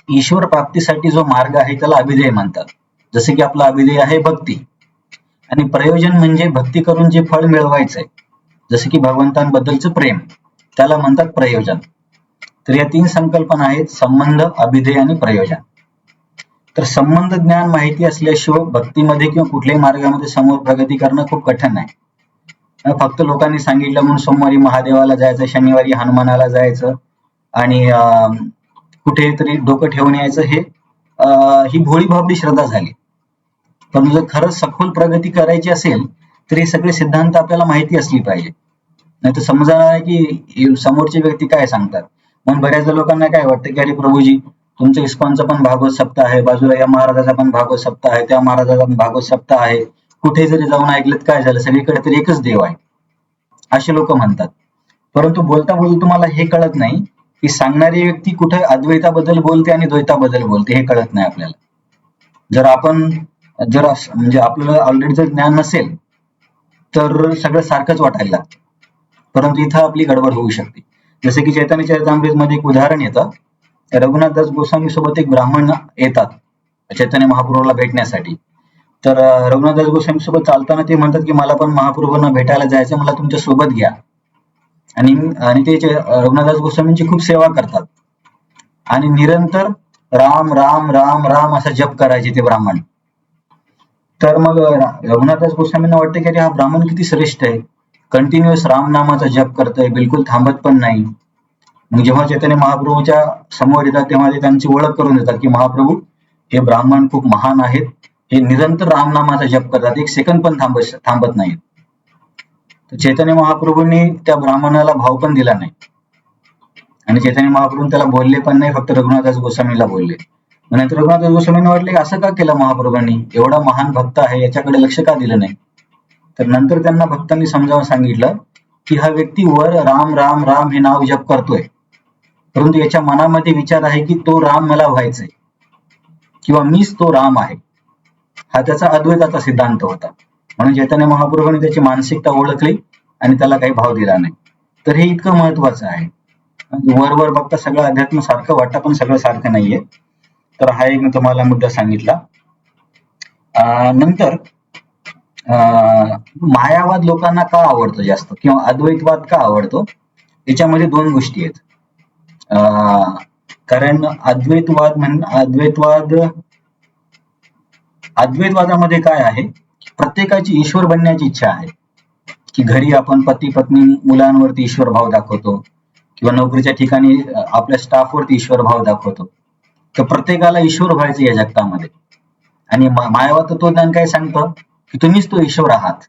ईश्वर प्राप्तीसाठी जो मार्ग आहे त्याला अभिधेय म्हणतात. जसे की आपला अभिधेय आहे भक्ती. आणि प्रयोजन म्हणजे भक्ती करून जे फळ मिळवायचंय, जसे की भगवंतांबद्दलचं प्रेम, त्याला म्हणतात प्रयोजन. तर या 3 संकल्पना आहेत, संबंध, अभिधेय आणि प्रयोजन. तर संबंध ज्ञान माहिती असल्याशिवाय भक्तीमध्ये किंवा कुठल्याही मार्गामध्ये समोर प्रगती करणं खूप कठीण आहे. फक्त लोकांनी सांगितलं म्हणून सोमवारी महादेवाला जायचं, शनिवारी हनुमानाला जायचं आणि कुठेतरी डोकं ठेवून यायचं, हे ही भोळी भाबडी श्रद्धा झाली. पण जर खरंच सखोल प्रगती करायची असेल तर हे सगळे सिद्धांत आपल्याला माहिती असली पाहिजे, नाही तर समजणार आहे की समोरची व्यक्ती काय सांगतात. म्हणून बऱ्याचदा लोकांना काय वाटतं की अरे प्रभूजी तुमचं इस्कॉनचं पण भागवत सप्ताह आहे, बाजूला या महाराजाचा पण भागवत सप्ताह आहे, त्या महाराजाचा पण भागवत सप्ताह आहे, कुठे जरी जाऊन ऐकलं काय झालं, सगळीकडे तर एकच देव आहे, असे लोक म्हणतात. परंतु बोलता बोलता तुम्हाला हे कळत नाही की सांगणारी व्यक्ती कुठे अद्वैताबद्दल बोलते आणि द्वैताबद्दल बोलते, हे कळत नाही आपल्याला. जर आपण म्हणजे आपल्याला ऑलरेडी जर ज्ञान नसेल तर सगळं सारखंच वाटायला लागतं, परंतु इथं आपली गडबड होऊ शकते. जसे की चैतन्य चरितामृत मध्ये एक उदाहरण येतं, रघुनाथदास गोस्वामी सोबत एक ब्राह्मण येतात चैतन्य महाप्रभूला भेटण्यासाठी. तर रघुनाथदास गोस्वामी सोबत चालताना ते म्हणतात की मला पण महाप्रभूंना भेटायला जायचं, मला तुमच्या सोबत घ्या. आणि ते रघुनाथदास गोस्वामींची खूप सेवा करतात आणि निरंतर राम राम राम राम असा जप करायचे ते ब्राह्मण. तर मग रघुनाथदास गोस्वामींना वाटतं की अरे हा ब्राह्मण किती श्रेष्ठ आहे, कंटिन्युअस राम नामाचा जप करतोय, बिलकुल थांबत पण नाही. मग जेव्हा चैतन्य महाप्रभूच्या समोर येतात तेव्हा ते त्यांची ओळख करून देतात की महाप्रभू हे ब्राह्मण खूप महान आहेत, हे निरंतर रामनामाचा जप करतात, एक सेकंद पण थांबत नाहीत. तर चैतन्य महाप्रभूंनी त्या ब्राह्मणाला भाव पण दिला नाही आणि चैतन्य महाप्रभू त्याला बोलले पण नाही, फक्त रघुनाथदास गोस्वामीला बोलले. नंतर रघुनाथदास गोस्वामींना वाटले असं का केलं महाप्रभूंनी, एवढा महान भक्त आहे याच्याकडे लक्ष का दिलं नाही. तर नंतर त्यांना भक्तांनी समजावून सांगितलं की हा व्यक्ती वर राम राम राम हे नाव जप करतोय, परंतु याच्या मनामध्ये विचार आहे की तो राम मला व्हायचंय किंवा मीच तो राम आहे, हा त्याचा अद्वैताचा सिद्धांत होता. म्हणून चैतन्य महाप्रभूंनी त्याची मानसिकता ओळखली आणि त्याला काही भाव दिला नाही. तर हे इतकं महत्वाचं आहे. वर बघता सगळं अध्यात्म सारखं वाटतं पण सगळं सारखं नाहीये. तर हा एक मी तुम्हाला मुद्दा सांगितला. नंतर मायावाद लोकांना का आवडतो जास्त किंवा अद्वैतवाद का आवडतो, याच्यामध्ये दोन गोष्टी आहेत. कारण अद्वैतवादामध्ये काय आहे, प्रत्येकाची ईश्वर बनण्याची इच्छा आहे, की घरी आपण पती पत्नी मुलांवरती ईश्वर भाव दाखवतो किंवा नोकरीच्या ठिकाणी आपल्या स्टाफवरती ईश्वर भाव दाखवतो. तर प्रत्येकाला ईश्वर व्हायचं या जगतामध्ये. आणि मायावाद तत्वज्ञान काय सांगतं, की तुम्हीच तो ईश्वर आहात.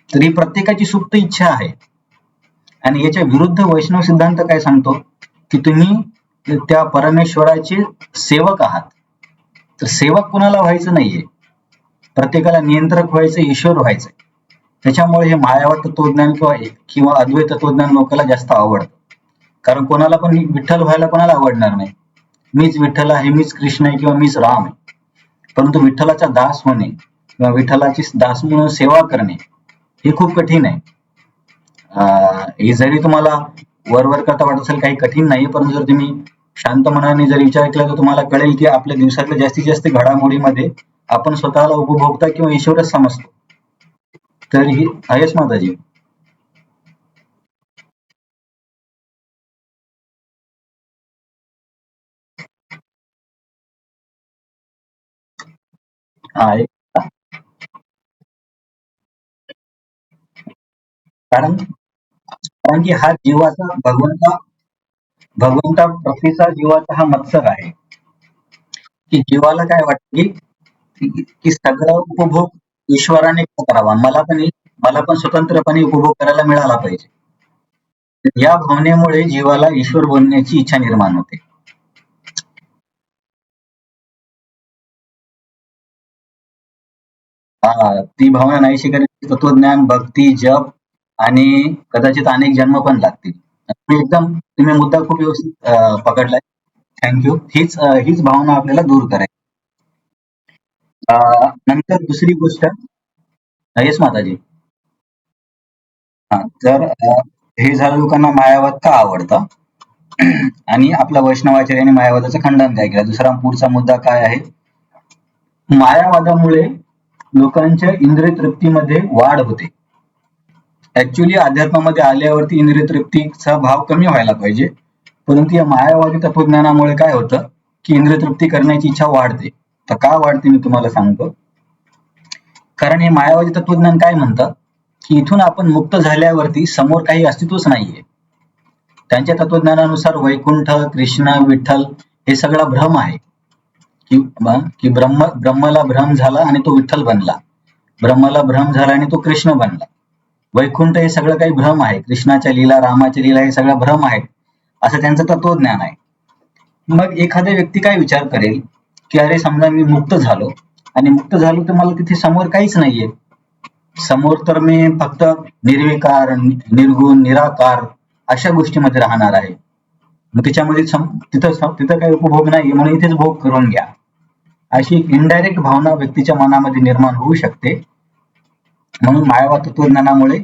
तर ही प्रत्येकाची सुप्त इच्छा आहे. आणि याच्या विरुद्ध वैष्णव सिद्धांत काय सांगतो, की तुम्ही त्या परमेश्वराचे सेवक आहात. तर सेवक कुणाला व्हायचं नाहीये, प्रत्येकाला नियंत्रक व्हायचं, ईश्वर व्हायचं. त्याच्यामुळे हे मायावाद तत्वज्ञान किंवा अद्वैत तत्वज्ञान लोकांना जास्त आवडतं. कारण कोणाला पण विठ्ठल व्हायला कोणाला आवडणार नाही. मीच विठ्ठल आहे, मीच कृष्ण आहे किंवा मीच राम आहे. परंतु विठ्ठलाचा दास होणे किंवा विठ्ठलाची दास म्हणून सेवा करणे हे खूप कठीण आहे. हे जरी तुम्हाला वर करता वाटत असेल काही कठीण नाही, परंतु जर तुम्ही शांत मनाने जर विचार केला तर तुम्हाला कळेल की आपल्या दिवसातल्या जास्तीत जास्त घडामोडीमध्ये आपण स्वतःला उपभोक्ता किंवा ईश्वरच समजतो. तर ही आहेच माताजी. कारण कारण की हा जीवाचा भगवंता पृथ्वीचा जीवाचा हा मत्सर आहे, की जीवाला काय वाटते की सगळं उपभोग ईश्वराने करावा, मला पण स्वतंत्रपणे उपभोग करायला मिळाला पाहिजे. या भावनेमुळे जीवाला ईश्वर बनण्याची इच्छा निर्माण होते. ती भावना नाहीशी करण्यासाठी तत्वज्ञान, भक्ती, जप आणि कदाचित अनेक जन्म पण लागतील. तुम्ही मुद्दा खूप व्यवस्थित पकडलाय. थँक्यू. हीच भावना आपल्याला दूर करायची. नंतर दुसरी गोष्ट, येस माताजी. तर हे झालं लोकांना मायावाद का आवडतं आणि आपल्या वैष्णवाचार्याने मायावादाचं खंडन काय केलं. दुसरा पुढचा मुद्दा काय आहे, मायावादामुळे लोकांच्या इंद्रिय तृप्तीमध्ये वाढ होते. ऍक्च्युली अध्यात्मामध्ये आल्यावरती इंद्रिय तृप्तीचा भाव कमी व्हायला पाहिजे, परंतु या मायावादी तत्वज्ञानामुळे काय होतं, की इंद्रिय तृप्ती करण्याची इच्छा वाढते. तर का वाढते मी तुम्हाला सांगतो. कारण हे मायावादी तत्वज्ञान काय म्हणतं, की इथून आपण मुक्त झाल्यावरती समोर काही अस्तित्वच नाहीये. त्यांच्या तत्वज्ञानानुसार वैकुंठ, कृष्ण, विठ्ठल हे सगळा भ्रम आहे. की ब्रह्माला भ्रम झाला आणि तो विठ्ठल बनला, ब्रह्माला भ्रम झाला आणि तो कृष्ण बनला. वैकुंठ हे सगळं काही भ्रम आहे, कृष्णाच्या लीला, रामाच्या लीला हे सगळं भ्रम आहेत, असं त्यांचं तत्वज्ञान आहे. मग एखाद्या व्यक्ती काय विचार करेल, की अरे समजा मी मुक्त झालो आणि मुक्त झालो तर मला तिथे समोर काहीच नाहीये, समोर तर मी फक्त निर्विकार, निर्गुण, निराकार अशा गोष्टीमध्ये राहणार आहे. मग त्याच्यामध्ये तिथं काही उपभोग नाही, म्हणून इथेच भोग करून घ्या, अशी एक इनडायरेक्ट भावना व्यक्तीच्या मनामध्ये निर्माण होऊ शकते. म्हणून मायावाद तत्वज्ञानामुळे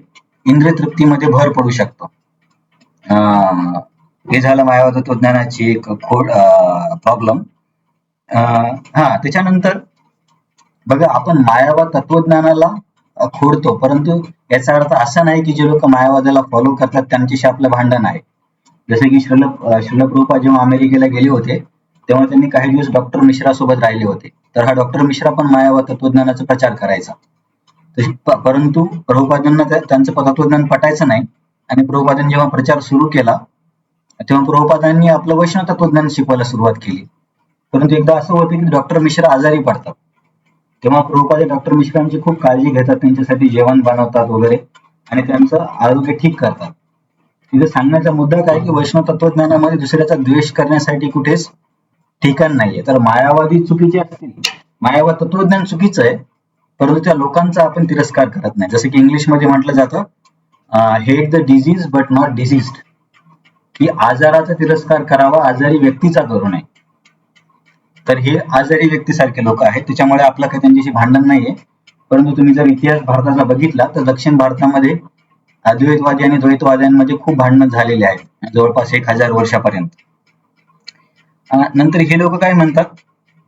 इंद्रिय तृप्तीमध्ये भर पडू शकतो. हे झालं मायावाद तत्वज्ञानाची एक प्रॉब्लेम. त्याच्यानंतर बघा, आपण मायावाद तत्वज्ञानाला खोडतो, परंतु याचा अर्थ असा नाही की जे लोक मायावादाला फॉलो करतात त्यांच्याशी आपलं भांडण आहे. जसे की श्रील प्रभुपाद जेव्हा अमेरिकेला गेले होते तेव्हा त्यांनी काही दिवस डॉक्टर मिश्रा सोबत राहिले होते. तर हा डॉक्टर मिश्रा पण मायावाद तत्वज्ञानाचा प्रचार करायचा, परंतु प्रभुपादांना त्यांचं तत्वज्ञान पटायचं नाही. आणि प्रभुपादांनी जेव्हा प्रचार सुरू केला तेव्हा प्रभुपादांनी आपलं वैष्णव तत्वज्ञान शिकवायला सुरुवात केली. परंतु एकदा असं होतं की डॉक्टर मिश्रा आजारी पडतात, तेव्हा प्रभुपाद डॉक्टर मिश्रांची खूप काळजी घेतात, त्यांच्यासाठी जेवण बनवतात वगैरे आणि त्यांचं आरोग्य ठीक करतात. तिथे सांगण्याचा मुद्दा काय की वैष्णव तत्वज्ञानामध्ये दुसऱ्याचा द्वेष करण्यासाठी कुठेच ठिकाण नाहीये. तर मायावादी चुकीचे असतील, मायावाद तत्वज्ञान चुकीचं आहे, परंतु त्या लोकांचा आपण तिरस्कार करत नाही. जसं की इंग्लिशमध्ये म्हटलं जातं, hate the disease but not diseased, की आजाराचा तिरस्कार करावा, आजारी व्यक्तीचा करू नये. तर हे आजारी व्यक्तीसारखे लोक आहेत, त्याच्यामुळे आपलं काही त्यांच्याशी भांडण नाहीये. परंतु तुम्ही जर इतिहास भारताचा बघितला तर दक्षिण भारतामध्ये अद्वैतवादी आणि द्वैतवाद्यांमध्ये खूप भांडणं झालेले आहेत जवळपास 1000 वर्षापर्यंत. नंतर हे लोक काय म्हणतात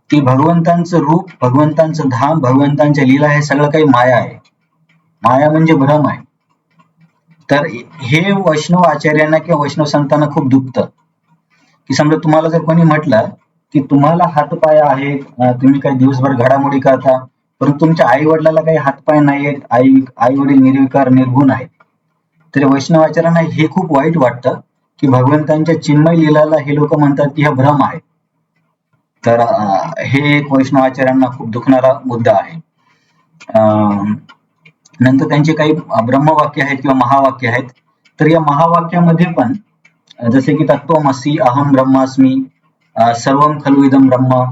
की भगवंतांचं रूप, भगवंतांचं धाम, भगवंतांच्या लीला हे सगळं काही माया आहे. माया म्हणजे भ्रम आहे. तर हे वैष्णव आचार्यांना किंवा वैष्णव संतांना खूप दुखतं की समजा तुम्हाला जर कोणी म्हटलं की तुम्हाला हातपाय आहेत, तुम्ही काही दिवसभर घडामोडी करता, परंतु तुमच्या आई वडिलांना काही हातपाय नाहीयेत, आई वडील निर्विकार निर्गुण आहेत, तर वैष्णव आचार्यांना हे खूप वाईट वाटतं की भगवंतांच्या चिन्मय लीलाला हे लोक म्हणतात की हा भ्रम आहे. तर हे एक वैष्णव आचार्यांना खूप दुखणारा मुद्दा आहे. नंतर त्यांचे काही ब्रह्मवाक्य आहेत किंवा महावाक्य आहेत. तर या महावाक्यामध्ये पण जसे की तत्त्वमसि, अहम ब्रह्मास्मी, सर्वम खलु इदं ब्रह्म,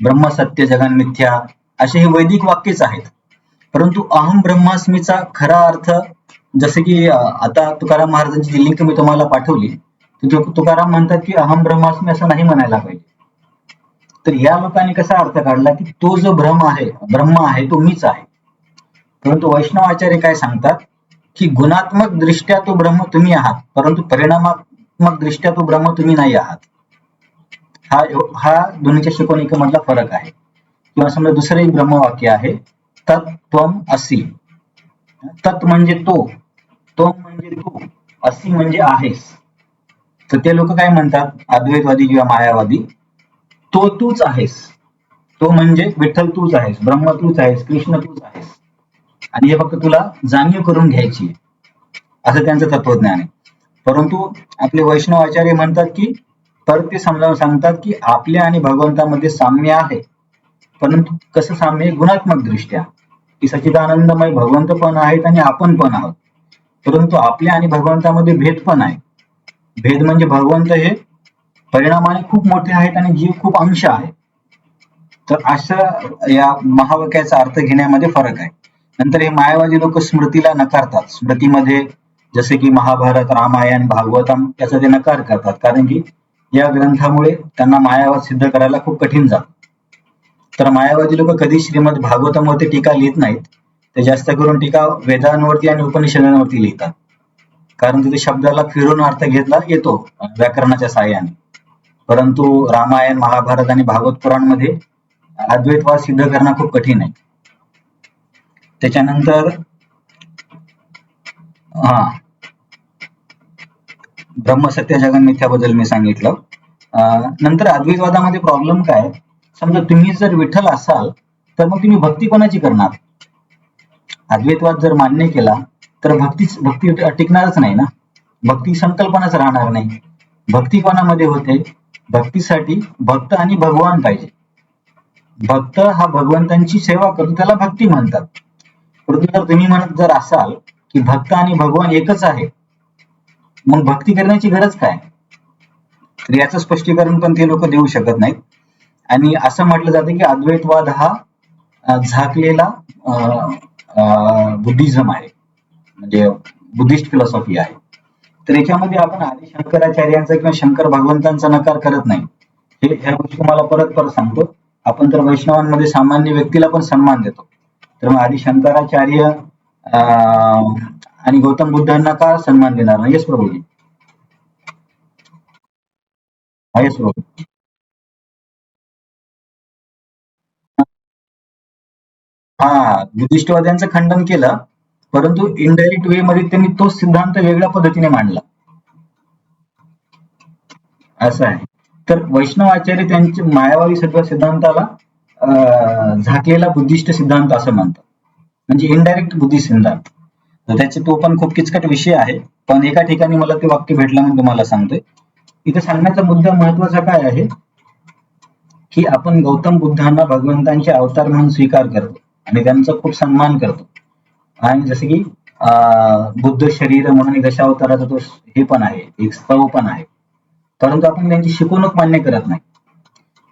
ब्रह्म सत्य जगन मिथ्या, असे हे वैदिक वाक्यच आहेत. परंतु अहम ब्रह्मास्मीचा खरा अर्थ, जसे की आता तुकाराम महाराजांची जी लिंक मी तुम्हाला पाठवली, तुकाराम म्हणतात की अहम ब्रह्मास्मी असं नाही म्हणायला पाहिजे. तर या लोकांनी कसा अर्थ काढला की तो जो ब्रह्म आहे तो मीच आहे. परंतु वैष्णव आचार्य काय सांगतात की गुणात्मक दृष्ट्या तो ब्रह्म तुम्ही आहात, परंतु परिणामात्मक दृष्ट्या तो ब्रह्म तुम्ही नाही आहात. हा दोन्हीच्या शिकवणीमधला फरक आहे. किंवा समजा दुसरं एक ब्रह्मवाक्य आहे, तत्त्वम असि. तत् म्हणजे तो, त्वम म्हणजे तू, असि म्हणजे आहेस. तर ते लोक काय म्हणतात, अद्वैतवादी किंवा मायावादी, तो तूच आहेस. तो म्हणजे विठ्ठल तूच आहेस, ब्रह्म तूच आहेस, कृष्ण तूच आहेस, आणि हे फक्त तुला जाणीव करून घ्यायची, असं त्यांचं तत्वज्ञान आहे. परंतु आपले वैष्णव आचार्य म्हणतात की परत ते समजावून सांगतात की आपल्या आणि भगवंतामध्ये साम्य आहे, परंतु कसं साम्य, गुणात्मक दृष्ट्या, की सच्चिदानंदमय भगवंत पण आहेत आणि आपण पण आहोत. परंतु आपल्या आणि भगवंतामध्ये भेद पण आहे. भेद म्हणजे भगवंत हे परिणामाने खूप मोठे आहेत आणि जीव खूप अंश आहे. तर असं या महावाक्याचा अर्थ घेण्यामध्ये फरक आहे. नंतर हे मायावादी लोक स्मृतीला नकारतात. स्मृतीमध्ये जसे की महाभारत, रामायण, भागवतम याचा ते नकार करतात, कारण की या ग्रंथामुळे त्यांना मायावाद सिद्ध करायला खूप कठीण जातं. तर मायावादी लोक कधी श्रीमद भागवतमवरती टीका लिहित नाहीत. ते जास्त करून टीका वेदांवरती आणि उपनिषदांवरती लिहितात, कारण तिथे शब्दाला फिरून अर्थ घेतला येतो व्याकरणाच्या साहाय्याने. परंतु रामायण, महाभारत आणि भागवत पुराणमध्ये अद्वैतवाद सिद्ध करणं खूप कठीण आहे. त्याच्यानंतर ब्रह्मसत्य जगन मिथ्याबद्दल मी सांगितलं. नंतर अद्वैतवादामध्ये प्रॉब्लेम काय, समजा तुम्ही जर विठ्ठल असाल तर मग तुम्ही भक्ती कोणाची करणार. अद्वैतवाद जर मान्य केला तर भक्ती टिकणारच नाही ना, भक्ती संकल्पनाच राहणार नाही. भक्ती कोणामध्ये होते, भक्तीसाठी भक्त आणि भगवान पाहिजे. भक्त हा भगवंतांची सेवा करतो, त्याला भक्ती म्हणतात. परंतु जर तुम्ही म्हणत जर असाल की भक्त आणि भगवान एकच आहे, मग भक्ती करण्याची गरज काय. तर याचं स्पष्टीकरण पण ते लोक देऊ शकत नाहीत. आणि असं म्हटलं जातं की अद्वैतवाद हा झाकलेला बुद्धिझम आहे, म्हणजे बुद्धिस्ट फिलॉसॉफी आहे. तर याच्यामध्ये आपण आदि शंकराचार्यांचा किंवा शंकर भगवंतांचा नकार करत नाही. ह्या गोष्टी मला परत सांगतो. आपण तर वैष्णवांमध्ये सामान्य व्यक्तीला पण सन्मान देतो, तर मग आदि शंकराचार्य आणि गौतम बुद्धांना का सन्मान देणार नाही. येस प्रभूजी. येस प्रभू. बुद्धिस्टवाद्यांचं खंडन केलं, परंतु इनडायरेक्ट वे मध्ये त्यांनी तोच सिद्धांत वेगळ्या पद्धतीने मांडला, असं आहे. तर वैष्णव आचार्य त्यांच्या मायावादी सिद्धांताला झाकलेला बुद्धिस्ट सिद्धांत असं म्हणतात, म्हणजे इनडायरेक्ट बुद्धिस्ट सिद्धांत. तर त्याचे तो पण खूप किचकट विषय आहे, पण एका ठिकाणी मला ते वाक्य भेटलं म्हणून तुम्हाला सांगतोय. इथे सांगण्याचा मुद्दा महत्वाचा काय आहे की आपण गौतम बुद्धांना भगवंतांचे अवतार म्हणून स्वीकार करतो आणि त्यांचा खूप सन्मान करतो, आणि जसे की बुद्ध शरीर म्हणून दशावताराचा तो हे पण आहे, एक स्तव पण आहे, परंतु आपण त्यांची शिकवणूक मान्य करत नाही.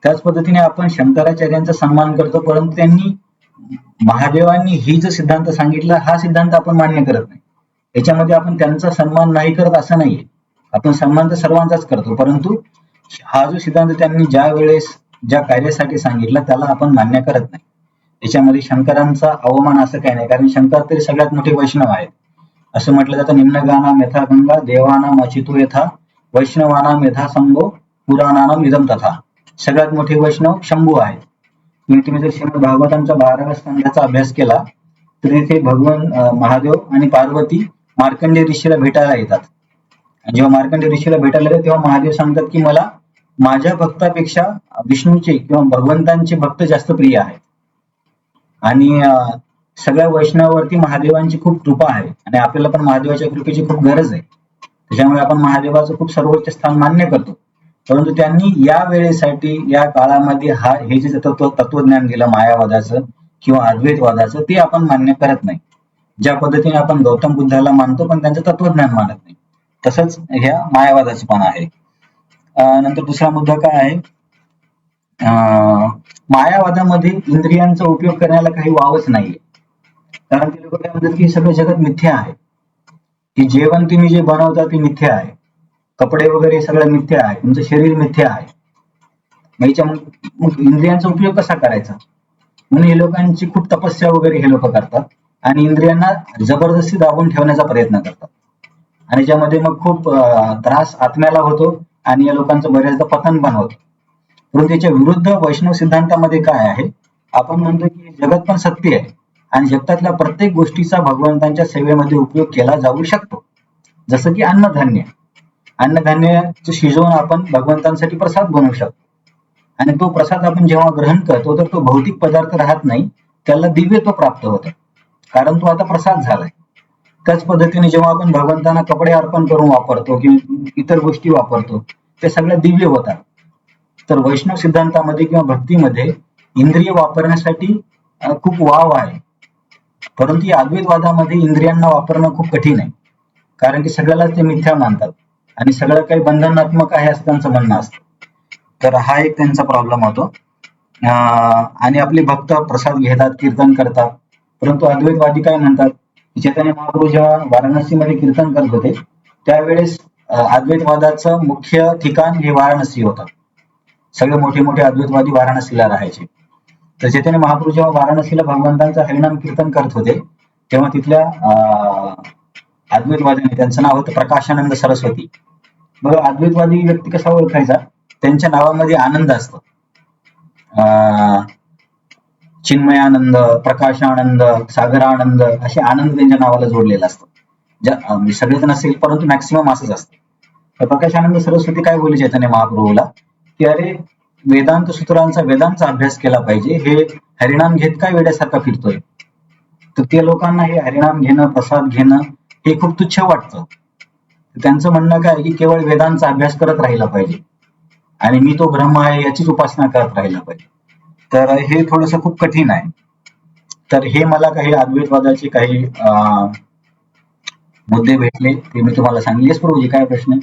त्याच पद्धतीने आपण शंकराचार्यांचा सन्मान करतो, परंतु त्यांनी महादेवांनी ही जो सिद्धांत सांगितला हा सिद्धांत आपण मान्य करत नाही. याच्यामध्ये आपण त्यांचा सन्मान नाही करत असं नाहीये, आपण सन्मान तर सर्वांचाच करतो, परंतु हा जो सिद्धांत त्यांनी ज्या वेळेस ज्या कार्यासाठी सांगितला त्याला आपण मान्य करत नाही. याच्यामध्ये शंकरांचा अवमान असं काही नाही, कारण शंकर तरी सगळ्यात मोठे वैष्णव आहेत. असं म्हटलं जातं, निम्नगानाम यथा गंगा देवानाम अचितो यथा वैष्णवानाम यथा शंभो पुराणानाम इदम तथा. सगळ्यात मोठे वैष्णव शंभू आहे. तुम्ही जर श्रीमद भागवतांच्या 12व्या स्कंदाचा अभ्यास केला तर इथे भगवान महादेव आणि पार्वती मार्कंडेय ऋषीला भेटायला येतात. आणि जेव्हा मार्कंडेय ऋषीला भेटायला येतात तेव्हा महादेव सांगतात की मला माझ्या भक्तापेक्षा विष्णूचे किंवा भगवंतांचे भक्त जास्त प्रिय आहेत. आणि सगळ्या वैष्णवावरती महादेवांची खूप कृपा आहे आणि आपल्याला पण महादेवाच्या कृपेची खूप गरज आहे. त्याच्यामुळे आपण महादेवाचं खूप सर्वोच्च स्थान मान्य करतो. परंतु त्यांनी या वेळेसाठी या काळामध्ये हे जे तत्वज्ञान दिलं मायावादाचं किंवा अद्वैतवादाचं ते आपण मान्य करत नाही. ज्या पद्धतीने आपण गौतम बुद्धाला मानतो पण त्यांचं तत्वज्ञान मानत नाही, तसंच ह्या मायावादाचं पण आहे. नंतर दुसरा मुद्दा काय आहे, मायावादामध्ये इंद्रियांचा उपयोग करण्याला काही वावच नाहीये. कारण ते लोक काय म्हणतात की सगळं जगत मिथ्या आहे, की जेवण तुम्ही जे बनवता ते मिथ्या आहे, कपडे वगैरे सगळं मिथ्या आहे, तुमचं शरीर मिथ्या आहे. मग इंद्रियांचा उपयोग कसा करायचा, म्हणून हे लोकांची खूप तपस्या वगैरे हे लोक करतात आणि इंद्रियांना जबरदस्ती दाबून ठेवण्याचा प्रयत्न करतात आणि ज्यामध्ये मग खूप त्रास आत्म्याला होतो आणि या लोकांचं बऱ्याचदा पतन पण होतं. परंतु त्याच्या विरुद्ध वैष्णव सिद्धांतामध्ये काय आहे, आपण म्हणतो की जगत पण सत्य आहे आणि जगतातल्या प्रत्येक गोष्टीचा भगवंतांच्या सेवेमध्ये उपयोग केला जाऊ शकतो. जसं की अन्नधान्य शिजवून आपण भगवंतांसाठी प्रसाद बनवू शकतो आणि तो प्रसाद आपण जेव्हा ग्रहण करतो तर तो भौतिक पदार्थ राहत नाही, त्याला दिव्यत्व प्राप्त होतं, कारण तो आता प्रसाद झालाय. त्याच पद्धतीने जेव्हा आपण भगवंतांना कपडे अर्पण करून वापरतो किंवा इतर गोष्टी वापरतो ते सगळ्या दिव्य होतात. तर वैष्णव सिद्धांतामध्ये किंवा भक्तीमध्ये इंद्रिय वापरण्यासाठी खूप वाव आहे, परंतु या अद्वैतवादामध्ये इंद्रियांना वापरणं खूप कठीण आहे, कारण की सगळ्याला ते मिथ्या मानतात आणि सगळं काही बंधनात्मक आहे असं त्यांचं म्हणणं असतं. तर हा एक त्यांचा प्रॉब्लेम होतो. आणि आपले भक्त प्रसाद घेतात, कीर्तन करतात, परंतु अद्वैतवादी काय म्हणतात, चैतन्य महाप्रभू जेव्हा वाराणसीमध्ये कीर्तन करत होते त्यावेळेस अद्वैतवादाचं मुख्य ठिकाण हे वाराणसी होतं. सगळे मोठे मोठे अद्वैतवादी वाराणसीला राहायचे. तर चैतन्य महाप्रभू जेव्हा वाराणसीला भगवंतांचं हरिनाम कीर्तन करत होते तेव्हा तिथल्या अद्वैतवाद्यांनी, त्यांचं नाव होतं प्रकाशानंद सरस्वती. बघा अद्वैतवादी व्यक्ती कसा ओळखायचा, त्यांच्या नावामध्ये आनंद असतो. चिन्मयानंद, प्रकाशानंद, सागरानंद असे आनंद त्यांच्या नावाला जोडलेला असतो. सगळेच नसेल परंतु मॅक्सिमम असंच असतं. तर प्रकाशानंद सरस्वती काय बोलले चैतन्य महाप्रभूला की अरे वेदांत सूत्रांचा वेदांचा अभ्यास केला पाहिजे, हे हरिनाम घेत काय वेड्यासारखा फिरतोय. तर ते लोकांना हे हरिनाम घेणं, प्रसाद घेणं हे खूप तुच्छ वाटतं. त्यांचं म्हणणं काय की केवळ वेदांचा अभ्यास करत राहिला पाहिजे आणि मी तो ब्रह्म आहे याचीच उपासना करत राहिला पाहिजे. तर हे थोडंसं खूप कठीण आहे. तर हे मला काही अद्वैतवादाचे काही मुद्दे भेटले ते मी तुम्हाला सांगितले. येस प्रभूजी, काय प्रश्न?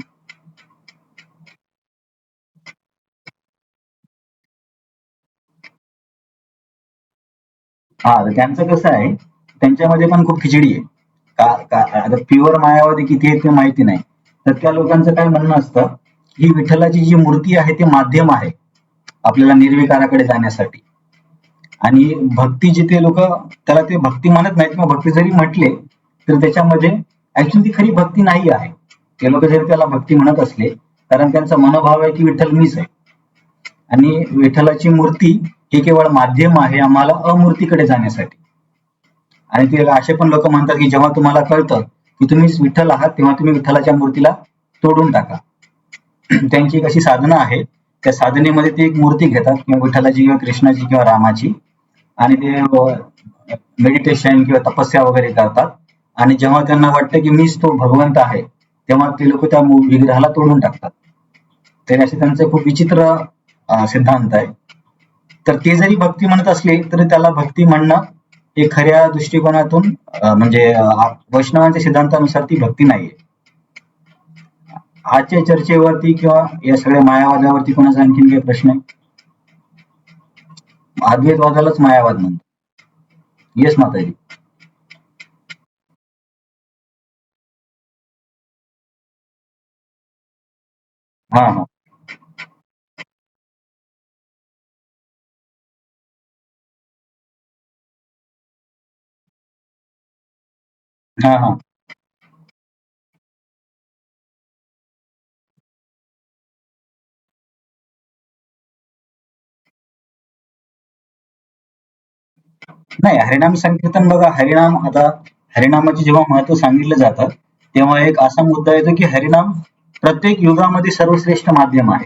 हा, तर त्यांचं कसं आहे, त्यांच्यामध्ये पण खूप खिचडी आहे. आता प्युअर मायावादी किती आहे ते माहिती नाही. तर त्या लोकांचं काय म्हणणं असतं ही विठ्ठलाची जी मूर्ती आहे ते माध्यम आहे आपल्याला निर्विकाराकडे जाण्यासाठी, आणि भक्ती जिथे लोक त्याला ते भक्ती म्हणत नाहीत किंवा भक्ती जरी म्हटले तर त्याच्यामध्ये ऍक्च्युली ती खरी भक्ती नाही आहे. ते लोक जरी त्याला भक्ती म्हणत असले कारण त्यांचा मनोभाव आहे की विठ्ठल मीच आहे आणि विठ्ठलाची मूर्ती हे केवळ माध्यम आहे आम्हाला अमूर्तीकडे जाण्यासाठी. आणि ते असे पण लोक म्हणतात की जेव्हा तुम्हाला कळतं की तुम्ही विठ्ठल आहात तेव्हा तुम्ही विठ्ठलाच्या मूर्तीला तोडून टाका. त्यांची एक अशी साधना आहे, त्या साधनेमध्ये ते एक मूर्ती घेतात किंवा विठ्ठलाची किंवा कृष्णाची किंवा रामाची आणि ते मेडिटेशन किंवा तपस्या वगैरे करतात आणि जेव्हा त्यांना वाटतं की मीच तो भगवंत आहे तेव्हा ते लोक त्या विग्रहाला तोडून टाकतात. तर असे त्यांचे खूप विचित्र सिद्धांत आहे. तर ते जरी भक्ती म्हणत असले तरी त्याला भक्ती म्हणणं हे खऱ्या दृष्टिकोनातून म्हणजे वैष्णवांच्या सिद्धांतानुसार ती भक्ती नाहीये. आजच्या चर्चेवरती किंवा या सगळ्या मायावादावरती कोणाचा आणखीन काही प्रश्न आहे? अद्वैतवादालाच मायावाद म्हणतात. येस माताजी. हा हा हा हा नाही, हरिनाम संकीर्तन बघा, हरिनाम आता हरिनामाचे जेव्हा महत्व सांगितलं जातं तेव्हा एक असा मुद्दा येतो की हरिनाम प्रत्येक युगामध्ये सर्वश्रेष्ठ माध्यम आहे.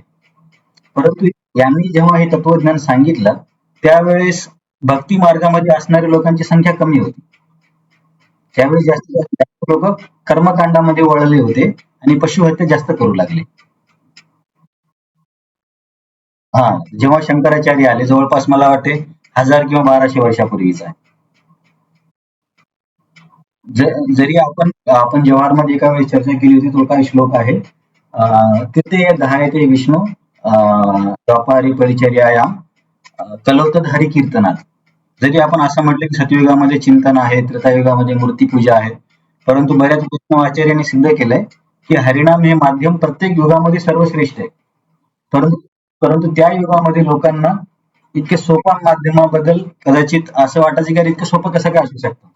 परंतु यांनी जेव्हा हे तत्वज्ञान सांगितलं त्यावेळेस भक्ती मार्गामध्ये असणाऱ्या लोकांची संख्या कमी होती. त्यावेळेस जास्तीत जास्त लोक कर्मकांडामध्ये वळले होते आणि पशुहत्या जास्त करू लागले. हा, जेव्हा शंकराचार्य आले, जवळपास मला वाटते 1000 किंवा 1200 वर्षापूर्वीचा आहे. जरी आपण आपण जव्हारमध्ये एका वेळेस चर्चा केली होती, तो काय श्लोक आहे, तिथे दहायते विष्णू व्यापारी परिचर्यायाम कलौतद हरी कीर्तनात. जरी आपण असं म्हटलं की सतयुगामध्ये चिंतन आहे, त्रेतायुगामध्ये मूर्तीपूजा आहे, परंतु बऱ्याच वैष्णवाचार्यांनी सिद्ध केलंय की हरिनाम हे माध्यम प्रत्येक युगामध्ये सर्वश्रेष्ठ आहे. परंतु परंतु त्या युगामध्ये लोकांना इतके सोप्या माध्यमाबद्दल कदाचित असं वाटायचं की अरे इतकं सोपं कसं काय असू शकतं.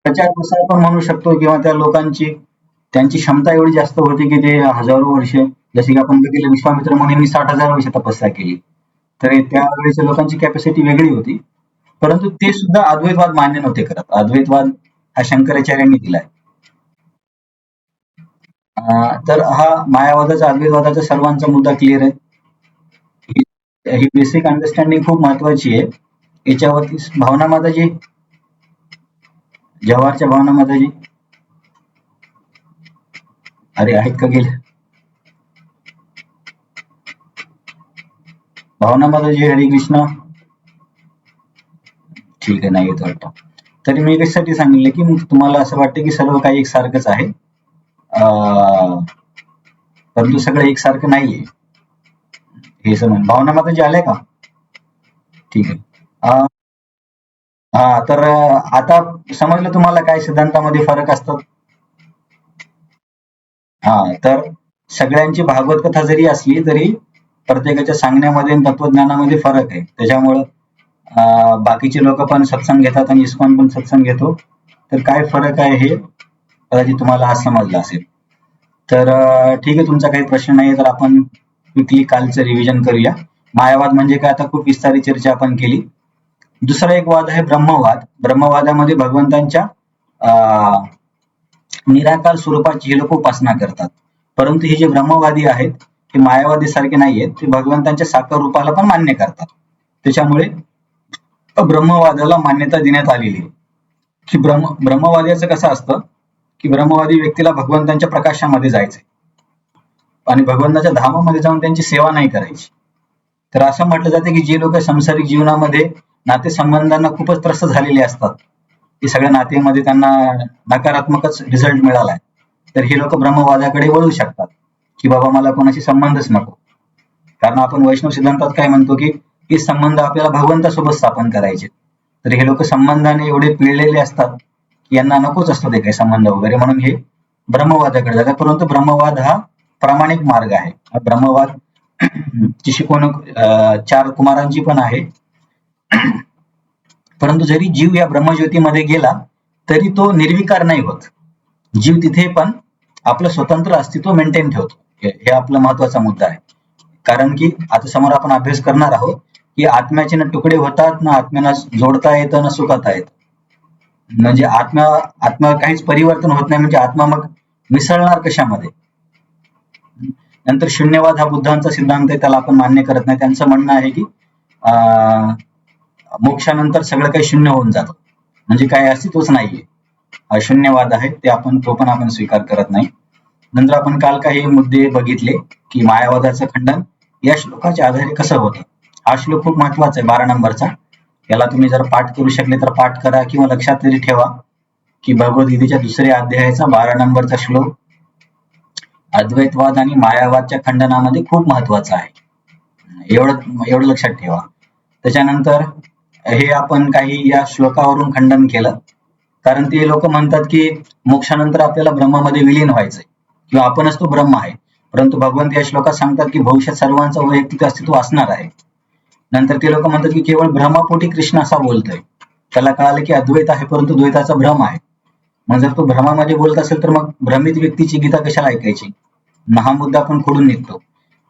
प्रचार प्रसार पण म्हणू शकतो किंवा त्या लोकांची त्यांची क्षमता एवढी जास्त होती की ते हजारो वर्षे, जसे की आपण बघितलं विश्वामित्र मुनींनी 60,000 वर्ष तपस्या केली. तर त्यावेळेच्या लोकांची कॅपॅसिटी वेगळी होती. परंतु ते सुद्धा अद्वैतवाद मान्य नव्हते करत. अद्वैतवाद हा शंकराचार्यांनी दिलाय. तर हा मायावादाचा अद्वैतवादाचा सर्वांचा मुद्दा क्लिअर आहे. ही बेसिक अंडरस्टँडिंग खूप महत्वाची आहे. याच्यावरती भावना माताजी, जव्हारच्या भावना माताजी, अरे आहेत का गेले? भावना माताजी, हरे कृष्ण. ठीक आहे, नाही येत वाटतं. तरी मी कशासाठी सांगितलं की तुम्हाला असं वाटतं की सर्व काही एकसारखंच आहे, परंतु सगळं एकसारखं नाहीये हे समज. भावना माताजी आल्या का? ठीक आहे. तर आता समजलं तुम्हाला काय सिद्धांतामध्ये फरक असतात. तर सगळ्यांची भागवत कथा जरी असली तरी प्रत्येकाच्या सांगण्यामध्ये आणि तत्वज्ञानामध्ये फरक आहे. त्याच्यामुळं बाकीचे लोक पण सत्संग घेतात आणि इस्कॉन पण सत्संग घेतो. तर काय फरक आहे हे कदाचित तुम्हाला आज समजलं असेल. तर ठीक आहे, तुमचा काही प्रश्न नाही तर आपण क्विकली कालचं रिव्हिजन करूया. मायावाद म्हणजे काय, आता खूप विस्तारित चर्चा आपण केली. दुसरा एक वाद आहे ब्रह्मवाद. ब्रह्मवादामध्ये भगवंतांच्या निराकार स्वरूपाची हे लोक उपासना करतात. परंतु हे जे ब्रह्मवादी आहेत ते मायावादी सारखे नाहीयेत, ते भगवंतांच्या साकार रूपाला पण मान्य करतात. त्याच्यामुळे ब्रह्मवादाला मान्यता देण्यात आलेली आहे. की ब्रह्मवाद्याचं कसं असतं की ब्रह्मवादी व्यक्तीला भगवंतांच्या प्रकाशामध्ये जायचंय आणि भगवंताच्या धामामध्ये जाऊन त्यांची सेवा नाही करायची. तर असं म्हटलं जातं की जे लोक सांसारिक जीवनामध्ये नातेसंबंधांना खूपच त्रस्त झालेले असतात, की सगळ्या नात्यामध्ये त्यांना नकारात्मकच रिझल्ट मिळालाय, तर हे लोक ब्रह्मवादाकडे वळू शकतात की बाबा मला कोणाशी संबंधच नको. कारण आपण वैष्णव सिद्धांतात काय म्हणतो की हे संबंध आपल्याला भगवंतासोबत स्थापन करायचे. तर हे लोक संबंधाने एवढे पिळलेले असतात की यांना नकोच असतो ते काही संबंध वगैरे, म्हणून हे ब्रह्मवादाकडे जातात. परंतु ब्रह्मवाद हा प्रामाणिक मार्ग आहे. ब्रह्मवाद ची शिकवणूक 4 कुमारांची पण आहे. परंतु जरी जीव या ब्रह्मज्योतीमध्ये गेला तरी तो निर्विकार नाही होत. जीव तिथे पण आपलं स्वतंत्र अस्तित्व मेंटेन ठेवतो. हे आपला महत्वाचा मुद्दा आहे. कारण की आता समोर आपण अभ्यास करणार आहोत की आत्म्याचे ना तुकडे होतात, ना आत्म्याला जोडता येतं, ना सुखाता येतं. म्हणजे आत्म्यावर काहीच परिवर्तन होत नाही, म्हणजे आत्मा मग मिसळणार कशामध्ये. नंतर शून्यवाद हा बुद्धांचा सिद्धांत आहे, त्याला आपण मान्य करत नाही. त्यांचं म्हणणं आहे की मोक्षानंतर सगळं काही शून्य होऊन जातं, म्हणजे काही अस्तित्वच नाहीये. हा शून्यवाद आहे, तो पण आपण स्वीकार करत नाही. नंतर आपण काल काही मुद्दे बघितले की मायावादाचं खंडन या श्लोकाच्या आधारे कसं होतं. हा श्लोक खूप महत्वाचा आहे, 12 नंबरचा. याला तुम्ही जर पाठ करू शकले तर पाठ करा किंवा लक्षात तरी ठेवा की भगवद्गीतेच्या 2ऱ्या अध्यायाचा 12 नंबरचा श्लोक अद्वैतवाद आणि मायावादच्या खंडनामध्ये खूप महत्वाचा आहे. एवढं लक्षात ठेवा. त्याच्यानंतर हे आपण काही या श्लोकावरून खंडन केलं, कारण ते लोक म्हणतात की मोक्षानंतर आपल्याला ब्रह्मामध्ये विलीन व्हायचंय किंवा आपणच तो ब्रह्म आहे. परंतु भगवंत या श्लोकात सांगतात की भविष्यात सर्वांचं वैयक्तिक अस्तित्व असणार आहे. नंतर ते लोक म्हणतात की केवळ ब्रह्मापोटी कृष्ण असा बोलतोय. त्याला कळालं की अद्वैत आहे परंतु द्वैताचा भ्रम आहे. मग जर तो भ्रमामध्ये बोलत असेल तर मग भ्रमित व्यक्तीची गीता कशाला ऐकायची. हा मुद्दा आपण खोडून निघतो.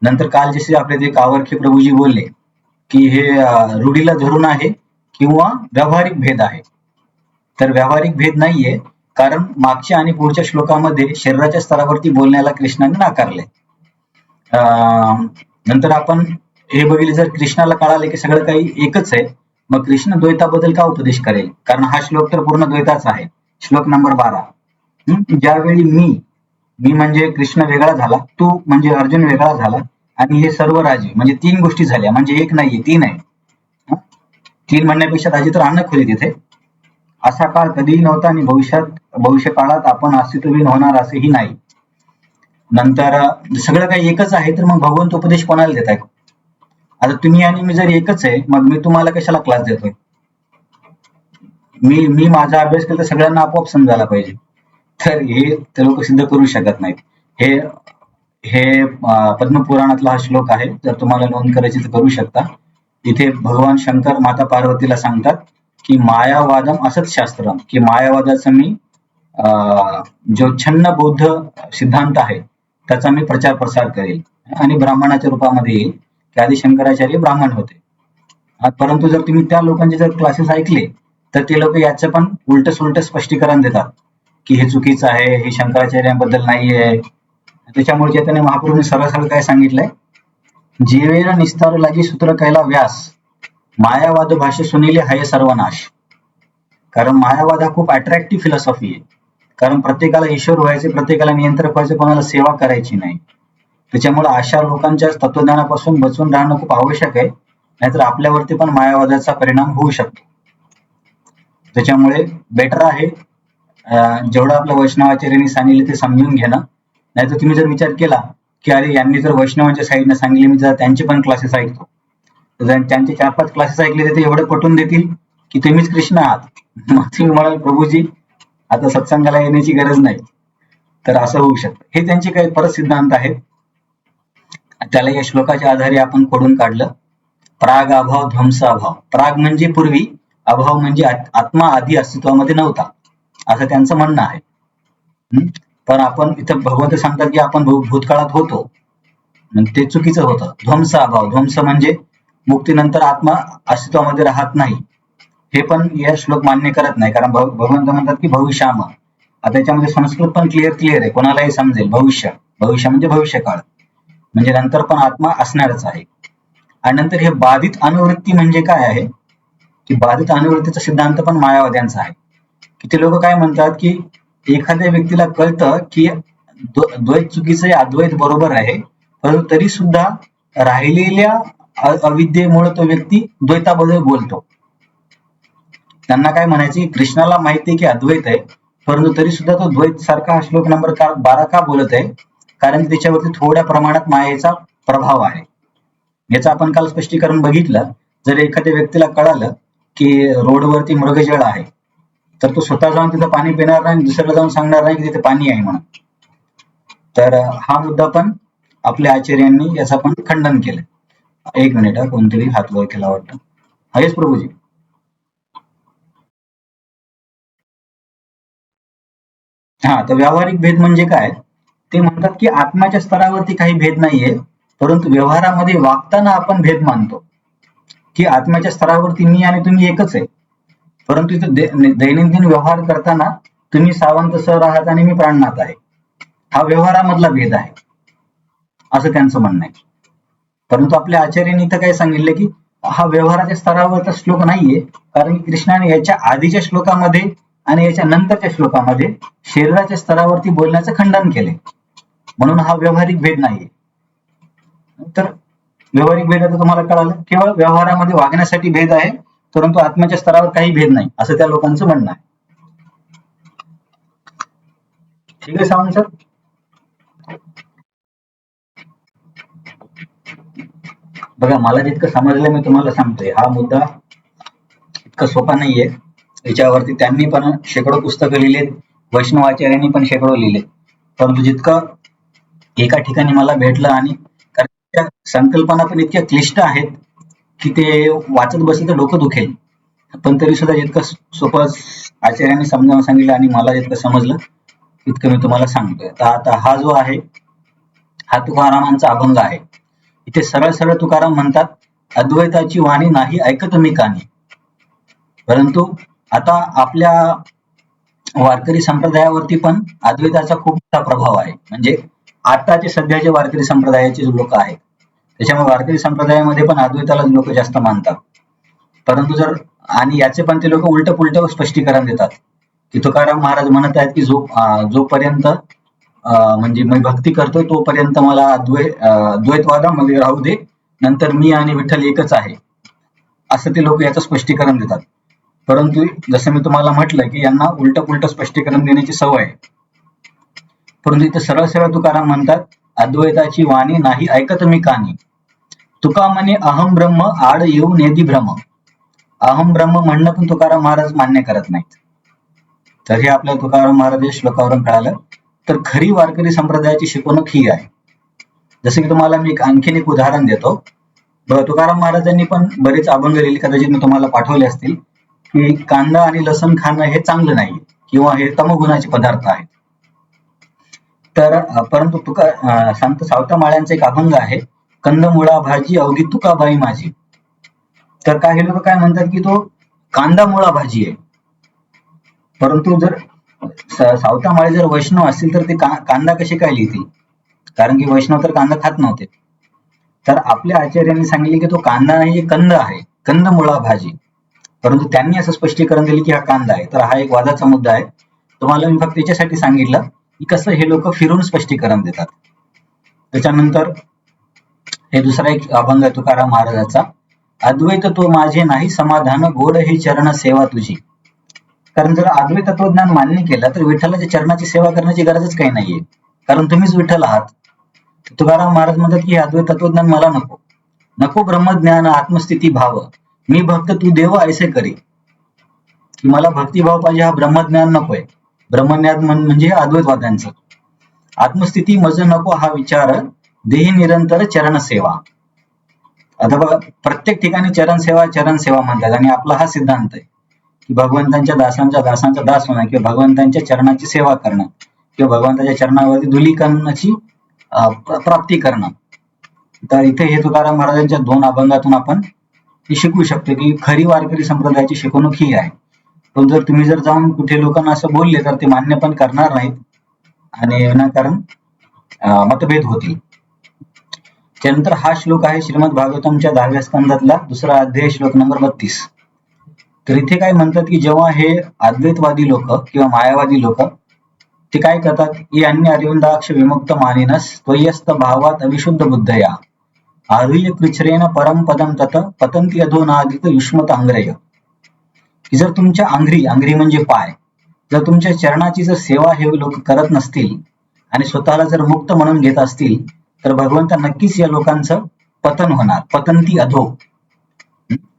नंतर काल जसे आपले ते कावरखे प्रभूजी बोलले की हे रूढीला धरून आहे किंवा व्यावहारिक भेद आहे. तर व्यावहारिक भेद नाहीये, कारण मागच्या आणि पुढच्या श्लोकामध्ये शरीराच्या स्तरावरती बोलण्याला कृष्णाने नाकारले. नंतर आपण हे बघितले, जर कृष्णाला कळाले की सगळं काही एकच आहे, मग कृष्ण द्वैताबद्दल का उपदेश करेल? कारण हा श्लोक तर पूर्ण द्वैताचा आहे. श्लोक नंबर 12. ज्यावेळी मी म्हणजे कृष्ण वेगळा झाला, तू म्हणजे अर्जुन वेगळा झाला, आणि हे सर्व राजे म्हणजे 3 गोष्टी झाल्या, म्हणजे एक नाहीये, 3 आहे. 3 म्हणण्यापेक्षा राजे तर अन्न खोली तिथे. असा काळ कधीही नव्हता आणि भविष्य काळात आपण अस्तित्वहीन होणार असेही नाही. नंतर सगळं काही एकच आहे, तर मग भगवंत उपदेश कोणाला देत आहे? आता तुम्ही आणि मी जर एकच आहे, मग मी तुम्हाला कशाला क्लास देतोय? मी माझा अभ्यास केला तर सगळ्यांना आपोआप समजायला पाहिजे. तर हे ते लोक सिद्ध करू शकत नाहीत. हे हे पद्मपुराणातला हा श्लोक आहे. जर तुम्हाला नोंद करायची तर करू शकता. इथे भगवान शंकर माता पार्वतीला सांगतात की मायावादम असत शास्त्रम, की मायावादाचं मी जो छन्न बौद्ध सिद्धांत आहे त्याचा मी प्रचार प्रसार करेल आणि ब्राह्मणाच्या रूपामध्ये येईल, की आधी शंकराचार्य ब्राह्मण होते. परंतु जर तुम्ही त्या लोकांचे जर क्लासेस ऐकले तर ते लोक याचं पण उलट सुलट स्पष्टीकरण देतात की हे चुकीचं आहे, हे शंकराचार्यांबद्दल नाही आहे. त्याच्यामुळे चैतन्य महाप्रभूंनी सरळ सरळ काय सांगितलंय, जीवेर निस्तार लागी सूत्र कैला व्यास, मायावाद भाषे सुनीले हाय सर्वनाश. कारण मायावाद हा खूप अट्रॅक्टिव्ह फिलॉसॉफी आहे. कारण प्रत्येकाला ईश्वर व्हायचे, प्रत्येकाला नियंत्रक व्हायचे, कोणाला सेवा करायची नाही. त्याच्यामुळे अशा लोकांच्या तत्वज्ञानापासून बचून राहणं खूप आवश्यक आहे, नाहीतर आपल्यावरती पण मायावादाचा परिणाम होऊ शकतो. त्याच्यामुळे बेटर आहे जेवढं आपल्या वैष्णवाचार्यांनी सांगितले ते समजून घेणं. नाहीतर तुम्ही जर विचार केला की अरे यांनी जर वैष्णवांच्या साईडने सांगितले, मी जर त्यांचे पण क्लासेस ऐकतो, तर त्यांचे 4-5 क्लासेस ऐकले तर ते एवढे पटवून देतील की तुम्हीच कृष्ण आहात. मग तुम्ही म्हणाल प्रभूजी आता सत्संगाला येण्याची गरज नाही. तर असं होऊ शकतं. हे त्यांचे काही परत सिद्धांत आहेत, त्याला या श्लोकाच्या आधारे आपण खोडून काढलं. प्राग अभाव ध्वंस अभाव. प्राग म्हणजे पूर्वी, अभाव म्हणजे आत्मा आधी अस्तित्वामध्ये नव्हता, असं त्यांचं म्हणणं आहे. पण आपण इथं भगवंत सांगतात की आपण भूतकाळात होतो, ते चुकीचं होतं. ध्वंस अभाव, ध्वंस म्हणजे मुक्तीनंतर आत्मा अस्तित्वामध्ये राहत नाही, हे पण या श्लोक मान्य करत नाही. कारण भगवंत म्हणतात की भविष्याम. आता याच्यामध्ये संस्कृत पण क्लिअर आहे, कोणालाही समजेल. भविष्य म्हणजे भविष्यकाळ, म्हणजे नंतर पण आत्मा असणारच आहे. आणि नंतर हे बाधित अनुवृत्ती म्हणजे काय आहे, की बाधित अनुवृत्तीचा सिद्धांत पण मायावाद्यांचा आहे. की ते लोक काय म्हणतात की एखाद्या व्यक्तीला कळतं की द्वैत चुकीचं आहे, अद्वैत बरोबर आहे, परंतु तरी सुद्धा राहिलेल्या अविद्येमुळे तो व्यक्ती द्वैताबद्दल बोलतो. त्यांना काय म्हणायचे, कृष्णाला माहिती आहे की अद्वैत आहे, परंतु तरी सुद्धा तो द्वैत सारखा श्लोक नंबर 12 का बोलत आहे? कारण त्याच्यावरती थोड्या प्रमाणात मायेचा प्रभाव आहे. याचं आपण काल स्पष्टीकरण बघितलं. जर एखाद्या व्यक्तीला कळालं की रोडवरती मृगजळ आहे, तर तो स्वतः जाऊन तिथं पाणी पिणार नाही, दुसऱ्याला जाऊन सांगणार नाही की तिथे पाणी आहे म्हणून. तर हा मुद्दा पण आपल्या आचार्यांनी याचा पण खंडन केलं. एक मिनिट, कोणतरी हात वर केला वाटतं. हेच प्रभूजी. हा, तर व्यावहारिक भेद म्हणजे काय? ते म्हणतात की आत्म्याच्या स्तरावरती काही भेद नाहीये, परंतु व्यवहारामध्ये वागताना आपण भेद मानतो. की आत्म्याच्या स्तरावरती मी आणि तुम्ही एकच आहे, परंतु इथे दैनंदिन व्यवहार करताना तुम्ही सावंत सर आहात आणि मी प्राणनाथ आहे, हा व्यवहारामधला भेद आहे, असं त्यांचं म्हणणं आहे. परंतु आपल्या आचार्यांनी इथं काय सांगितलं की हा व्यवहाराच्या स्तरावरचा श्लोक नाहीये, कारण की कृष्णाने याच्या आधीच्या श्लोकामध्ये आणि याच्या नंतरच्या श्लोकामध्ये शरीराच्या स्तरावरती बोलण्याचं खंडन केले, म्हणून हा व्यवहारिक भेद नाहीये. तर व्यवहारिक भेद आता तुम्हाला कळालं, केवळ व्यवहारामध्ये वागण्यासाठी भेद आहे, परंतु आत्म्याच्या स्तरावर काही भेद नाही, असं त्या लोकांचं म्हणणं आहे. ठीक आहे सावंत सर. बघा, मला जितकं समजलं मी तुम्हाला सांगतोय, हा मुद्दा इतका सोपा नाहीये. याच्यावरती त्यांनी पण शेकडो पुस्तकं लिहिलेत, वैष्णवाचार्यांनी पण शेकडो लिहिले, परंतु जितकं एका ठिकाणी मला भेटलं, आणि संकल्पना पण इतक्या क्लिष्ट आहेत की ते वाचत बसलं तर डोकं दुखेल, पण तरी सुद्धा जितकं सोपं आचार्यांनी समजावून सांगितलं आणि मला जितकं समजलं तितकं मी तुम्हाला सांगतोय. तर आता हा जो आहे हा तुकारामांचा अभंग आहे. इथे सरळ सरळ तुकाराम म्हणतात अद्वैताची वाणी नाही ऐकत मी कानी. परंतु आता आपल्या वारकरी संप्रदायावरती पण अद्वैताचा खूप मोठा प्रभाव आहे. म्हणजे आताचे सध्याचे वारकरी संप्रदायाचे लोक आहेत, त्याच्यामुळे वारकरी संप्रदायामध्ये पण अद्वैताला लोक जास्त मानतात. परंतु जर आणि याचे पण ते लोक उलट पुलट स्पष्टीकरण देतात की तुकाराम महाराज म्हणत आहेत की जोपर्यंत म्हणजे मी भक्ती करतो तोपर्यंत मला द्वैतवादामध्ये राहू दे, नंतर मी आणि विठ्ठल एकच आहे, असं ते लोक याचं स्पष्टीकरण देतात. परंतु जसं मी तुम्हाला म्हटलं की यांना उलट पुलट स्पष्टीकरण देण्याची सवय आहे. परंतु इथं सरळ सरळ तुकाराम म्हणतात, अद्वैताची वाणी नाही ऐकत मी कानी, तुका म्हणे अहम ब्रह्म आड येऊ नेदी भ्रम. अहम ब्रह्म म्हणणं पण तुकाराम महाराज मान्य करत नाहीत. तर हे आपल्या तुकाराम महाराज श्लोकावरून कळालं. तर खरी वारकरी संप्रदायाची शिकवणूक ही आहे. जसं की तुम्हाला मी आणखीन एक उदाहरण देतो. तुकाराम महाराजांनी पण बरेच अभंग लिहिले, कदाचित मी तुम्हाला पाठवले असतील, की कांदा आणि लसण खाणं हे चांगलं नाही किंवा हे तमगुणाचे पदार्थ आहेत. तर परंतु संत सावता माळ्यांचा एक अभंग आहे, कंदमुळा भाजी अवघी तुकाबाई माझी. तर काही लोक काय म्हणतात की तो कांदा मुळा भाजी आहे. परंतु जर सावता माळे जर वैष्णव असतील तर ते कांदा कसे काय लिहितील, कारण की वैष्णव तर कांदा खात नव्हते. तर आपल्या आचार्यांनी सांगितले की तो कांदा नाही, कंद आहे, कंदमुळा भाजी. परंतु त्यांनी असं स्पष्टीकरण दिले की हा कांदा आहे. तर हा एक वादाचा मुद्दा आहे. तुम्हाला मी फक्त याच्यासाठी सांगितलं की कसं हे लोक फिरून स्पष्टीकरण देतात. त्याच्यानंतर हे दुसरा एक अभंग आहे तुकाराम महाराजाचा, अद्वैत तो माझे नाही समाधान गोड हे चरण सेवा तुझी. कारण जर अद्वैत तत्वज्ञान मान्य केलं तर विठ्ठलाच्या चरणाची सेवा करण्याची गरजच काही नाहीये, कारण तुम्हीच विठ्ठल आहात. तुकाराम महाराज म्हणतात की हे अद्वैत तत्वज्ञान मला नको, नको ब्रह्मज्ञान आत्मस्थिती भाव, मी भक्त तू देव ऐसे करी. की मला भक्तिभाव पाहिजे, हा ब्रह्मज्ञान नकोय. ब्रह्मज्ञान म्हणजे अद्वैतवाद्यांचं. आत्मस्थिती मज नको हा विचार, देही निरंतर चरण सेवा. आता बघा, प्रत्येक ठिकाणी चरण सेवा म्हणतात, आणि आपला हा सिद्धांत आहे की भगवंतांच्या दासांचा दास होणं किंवा भगवंतांच्या चरणाची सेवा करणं किंवा भगवंताच्या चरणावरती धुलीकरणाची प्राप्ती करणं. तर इथे हे तुकाराम महाराजांच्या 2 अभंगातून आपण शिकू शकतो की खरी वारकरी संप्रदायाची शिकवणूक ही आहे. पण जर तुम्ही जाऊन कुठे लोकांना असं बोलले तर ते मान्य पण करणार नाहीत आणि विनाकारण मतभेद होतील. त्यानंतर हा श्लोक आहे श्रीमद भागवतमच्या 10व्या स्कंदातला 2रा अध्याय श्लोक नंबर 32. तर इथे काय म्हणतात की जेव्हा हे अद्वैतवादी लोक किंवा मायावादी लोक ते काय करतात, की अन्य अरविंदाक्ष विमुक्त मानिनस त्वयस्त भावात अविशुद्ध बुद्धया आरुह्य कृच्छ्रेन परम पदम तत पतंती अधोनादित युष्मत अंग्रय. की जर तुमच्या अंघ्री म्हणजे पाय, जर तुमच्या चरणाची जर सेवा हे लोक करत नसतील आणि स्वतःला जर मुक्त म्हणून घेत असतील तर भगवंत नक्कीच या लोकांचं पतन होणार, पतंती अधो.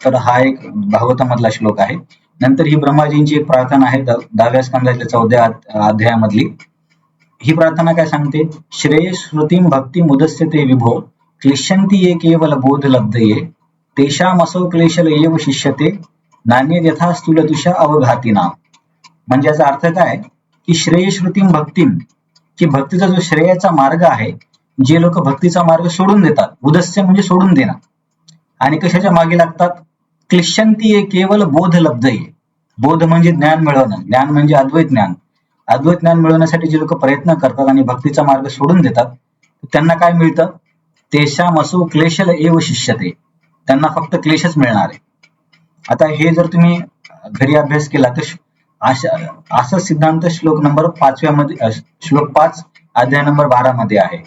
तर हा एक भागवतामधला श्लोक आहे. नंतर ही ब्रह्माजींची एक प्रार्थना आहे 10व्या स्कंदाच्या 4व्या अध्यायामधली. ही प्रार्थना काय सांगते, श्रेय श्रुतीम भक्ती मुदस्यते विभो क्लिश्यन्ति ये केवल बोध लब्धये तेषामसौ क्लेशल एव शिष्यते नान्य यथा स्थूल तुषा अवघातीना. म्हणजे याचा अर्थ काय की श्रेय श्रुतीम भक्तीम, की भक्तीचा जो श्रेयाचा मार्ग आहे, जे लोक भक्तीचा मार्ग सोडून देतात, उदस्य म्हणजे सोडून देणं, आणि कशाच्या मागे लागतात, क्लिश्यन्ति ये केवल बोध लब्धये. बोध म्हणजे ज्ञान मिळवणं, ज्ञान म्हणजे अद्वैत ज्ञान. अद्वैत ज्ञान मिळवण्यासाठी जे लोक प्रयत्न करतात आणि भक्तीचा मार्ग सोडून देतात त्यांना काय मिळतं, तेषामसौ क्लेशल एव शिष्यते, त्यांना फक्त क्लेशच मिळणार आहे. आता हे जर तुम्ही घरी अभ्यास केला तर असा सिद्धांत श्लोक नंबर 5 मध्ये, श्लोक 5 अध्याय नंबर 12 मध्ये आहे.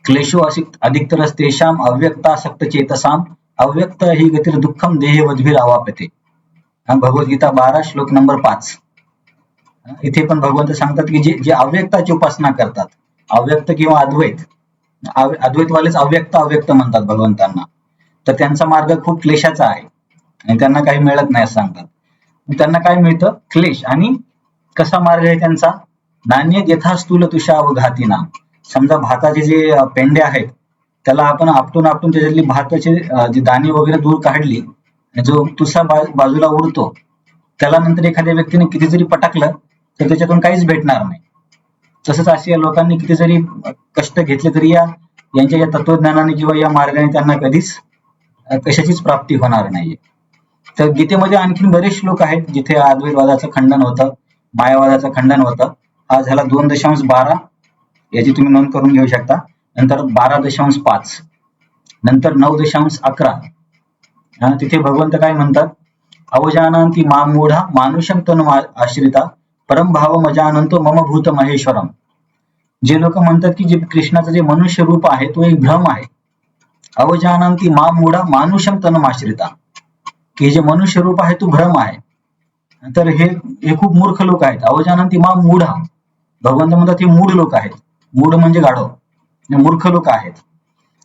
क्लेशो अधिकतर तेषाम अव्यक्तासक्त चेतसाम अव्यक्त ही गतिर दुःखम देहवद्भिर अवाप्यते. भगवद्गीता 12 श्लोक नंबर 5. इथे पण भगवंत सांगतात की जे अव्यक्ताची उपासना करतात, अव्यक्त किंवा अद्वैतवालेच अव्यक्त म्हणतात भगवंतांना, तर त्यांचा मार्ग खूप क्लेशाचा आहे आणि त्यांना काही मिळत नाही असं सांगतात. त्यांना काय मिळतं, क्लेश. आणि कसा मार्ग आहे त्यांचा, नान्य यथा स्थूल तुषा अवघातीना. समजा भाताचे जे पेंडे आहेत त्याला आपण आपटून त्याच्यातली भाताचे जे दाणे वगैरे दूर काढली आणि जो तुसा बाजूला उडतो त्याला नंतर एखाद्या व्यक्तीने किती जरी पटकलं तर त्याच्यातून काहीच भेटणार नाही. तसंच असे या लोकांनी किती जरी कष्ट घेतले तरी यांच्या या तत्वज्ञानाने किंवा या मार्गाने त्यांना कधीच कशाचीच प्राप्ती होणार नाहीये. तर गीतेमध्ये आणखीन बरेच श्लोक आहेत जिथे अद्वैतवादाचं खंडन होतं, मायावादाचं खंडन होतं. हा झाला 2.12, याची तुम्ही नोंद करून घेऊ शकता. नंतर 12.5, नंतर 9.11, तिथे भगवंत काय म्हणतात, अवजानंती मां मूढा मानुषम तनु आश्रिता परम भाव मजानंतो मम भूत महेश्वरम. जे लोक म्हणतात की जे कृष्णाचं जे मनुष्य रूप आहे तो एक भ्रम आहे. अवजानंती मां मूढा मानुषम तनु आश्रिता, की जे मनुष्य रूप आहे तो भ्रम आहे. तर हे खूप मूर्ख लोक आहेत. अवजानंती मां मूढा, भगवंत म्हणतात हे मूढ लोक आहेत. मूढ म्हणजे गाढव, मूर्ख लोक आहेत.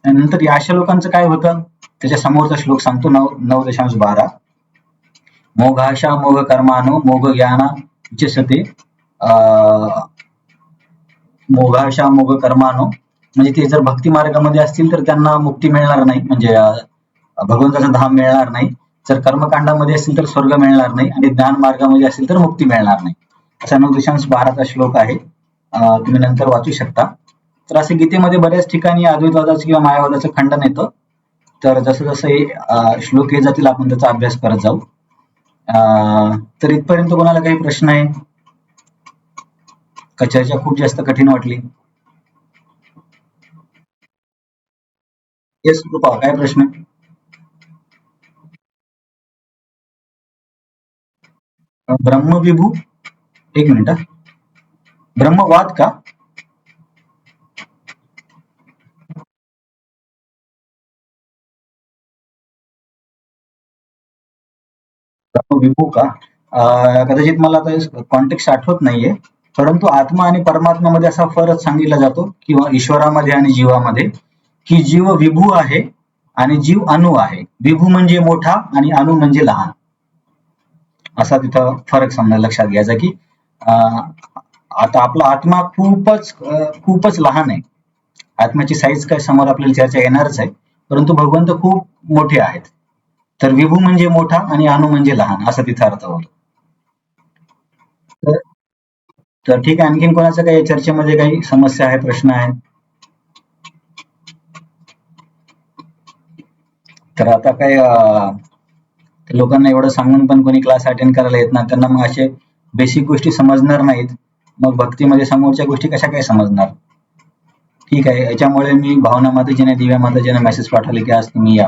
नंतर या अशा लोकांचं काय होतं, त्याच्या समोरचा श्लोक सांगतो 9.12, मोघाशा मोघ कर्मानो मोघ ज्ञाना उच्यते. मोघाशा मोघ कर्मानो म्हणजे ते जर भक्ती मार्गामध्ये असतील तर त्यांना मुक्ती मिळणार नाही, म्हणजे भगवंताचं धाम मिळणार नाही. जर कर्मकांडामध्ये असतील तर स्वर्ग मिळणार नाही, आणि ज्ञान मार्गामध्ये असतील तर मुक्ती मिळणार नाही. असा 9.12चा श्लोक आहे, तुम्ही नंतर वाचू शकता. तर असे गीतेमध्ये बऱ्याच ठिकाणी अद्वैतवादाचं किंवा मायावादाचं खंडन येतं. तर जसं जसं हे श्लोक येत जातील आपण त्याचा अभ्यास करत जाऊ. तर इथपर्यंत कोणाला काही प्रश्न आहे का? चर्चा खूप जास्त कठीण वाटली? येस कृपा, काय प्रश्न? ब्रह्मविभू, एक मिनिट, ब्रह्मवाद का? ब्रह्मविभू का? कदाचित मला आता कॉन्टेक्स्ट आठवत नाहीये, परंतु आत्मा आणि परमात्म्यामध्ये असा फरक सांगितला जातो किंवा ईश्वरामध्ये आणि जीवामध्ये, की जीव विभू आहे आणि जीव अणु आहे. विभू म्हणजे मोठा आणि अणु म्हणजे लहान, असा तिथं फरक समजा लक्षात घ्यायचा. की आता आपला आत्मा खूपच लहान आहे. आत्म्याची साईज काय समोर आपल्याला चर्चा येणारच आहे, परंतु भगवंत खूप मोठे आहेत. तर विभू म्हणजे मोठा आणि अणु म्हणजे लहान, असा तिचा अर्थ होतो. तर ठीक आहे, आणखीन कोणाचं काही चर्चेमध्ये काही समस्या आहे, प्रश्न आहे? तर आता काय लोकांना एवढं सांगून पण कोणी क्लास अटेंड करायला येत नाही, त्यांना मग असे बेसिक गोष्टी समजणार नाहीत, मग भक्तीमध्ये समोरच्या गोष्टी कशा काय समजणार? ठीक आहे, याच्यामुळे मी भावना माताजीने, दिव्या माताजीने मेसेज पाठवले की आज तुम्ही या,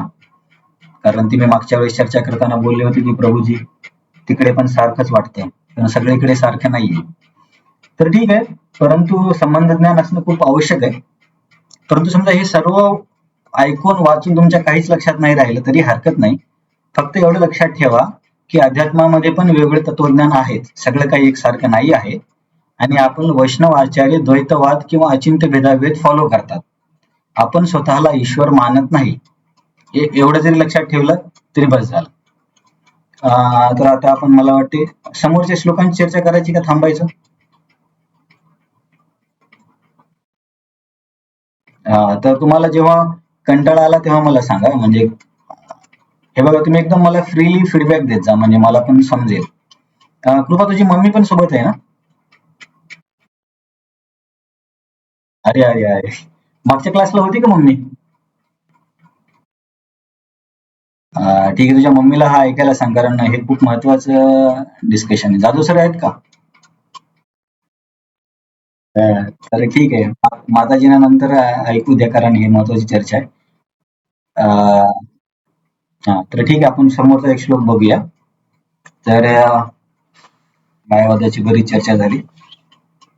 कारण ती मी मागच्या वेळेस चर्चा करताना बोलली होती की प्रभूजी तिकडे पण सारखंच वाटतं, पण सगळीकडे सारखं नाहीये. तर ठीक आहे, परंतु संबंध ज्ञान असणं खूप आवश्यक आहे. परंतु समजा हे सर्व ऐकून वाचून तुमच्या काहीच लक्षात नाही राहिलं तरी हरकत नाही. फक्त एवढं लक्षात ठेवा की अध्यात्मामध्ये पण वेगवेगळे तत्वज्ञान आहेत, सगळं काही एकसारखं नाही आहे. आणि आपण वैष्णव आचार्य द्वैतवाद किंवा अचिंत्य भेदाभेद फॉलो करतात. आपण स्वतःला ईश्वर मानत नाही, एवढं जरी लक्षात ठेवलं तरी बस झालं. तर आता आपण, मला वाटते समोरच्या श्लोकांची चर्चा करायची का थांबायचं? तर तुम्हाला जेव्हा कंटाळा आला तेव्हा मला सांगा, म्हणजे हे बघा तुम्ही एकदम मला फ्रीली फीडबॅक देत जा, म्हणजे मला पण समजेल. कृपा तुझी मम्मी पण सोबत आहे ना? अरे अरे अरे, मागच्या क्लासला होती का मम्मी? ठीक आहे, तुझ्या मम्मीला हा ऐकायला सांग, कारण हे खूप महत्वाचं डिस्कशन आहे. जाधव सर आहेत का? तर ठीक आहे, माताजीना नंतर ऐकू द्या, कारण हे महत्वाची चर्चा आहे. तर ठीक आहे, आपण समोरचा एक श्लोक बघूया. तर मायावादाची बरीच चर्चा झाली.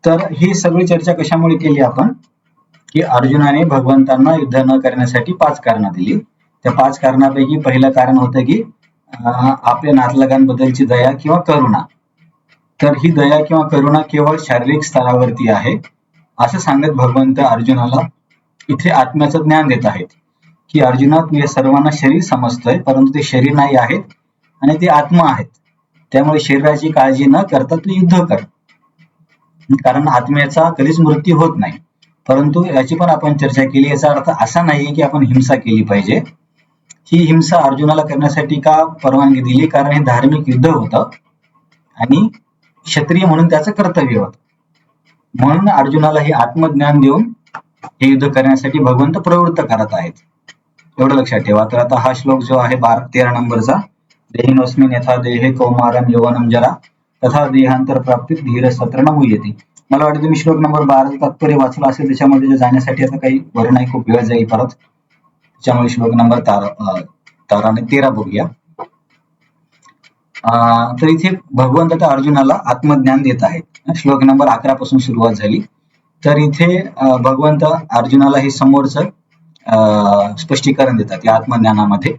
तर ही सगळी चर्चा कशामुळे केली आपण, की अर्जुनाने भगवंतांना युद्ध न करण्यासाठी 5 कारणं दिली. त्या 5 कारणापैकी पहिलं कारण होतं की आपल्या नातलगांबद्दलची दया किंवा करुणा. तर ही दया किंवा करुणा केवळ शारीरिक स्तरावरती आहे, असं सांगत भगवंत अर्जुनाला इथे आत्म्याचं ज्ञान देत आहेत, की अर्जुना तू या सर्वांना शरीर समजतोय, परंतु ते शरीर नाही आहेत आणि ते आत्मा आहेत. त्यामुळे शरीराची काळजी न करता तू युद्ध कर, कारण आत्म्याचा कधीच मृत्यू होत नाही. परंतु याची पण आपण चर्चा केली, याचा अर्थ असा नाहीये की आपण हिंसा केली पाहिजे. ही हिंसा अर्जुनाला करण्यासाठी का परवानगी दिली, कारण हे धार्मिक युद्ध होतं आणि क्षत्रिय म्हणून त्याचं कर्तव्य होतं. म्हणून अर्जुनाला हे आत्मज्ञान देऊन हे युद्ध करण्यासाठी भगवंत प्रवृत्त करत आहेत. एवढं लक्षात ठेवा. तर आता हा श्लोक जो आहे 13 नंबरचा, देहिनोस्मिन यथा देहे कौमारम यौवनम जरा तथा देहांतर प्राप्ती धीर सत्र न मुह्यते. मला वाटतं तुम्ही श्लोक नंबर 12 तात्पर्य वाचला असेल, त्याच्यामध्ये जाण्यासाठी आता काही वर नाही, खूप वेळ जाईल परत, त्याच्यामुळे श्लोक नंबर 13 आणि 13 बघूया. तर इथे भगवंत आता अर्जुनाला आत्मज्ञान देत आहेत. श्लोक नंबर 11 पासून सुरुवात झाली. तर इथे भगवंत अर्जुनाला हे समोरचं स्पष्टीकरण देतात या आत्मज्ञानामध्ये.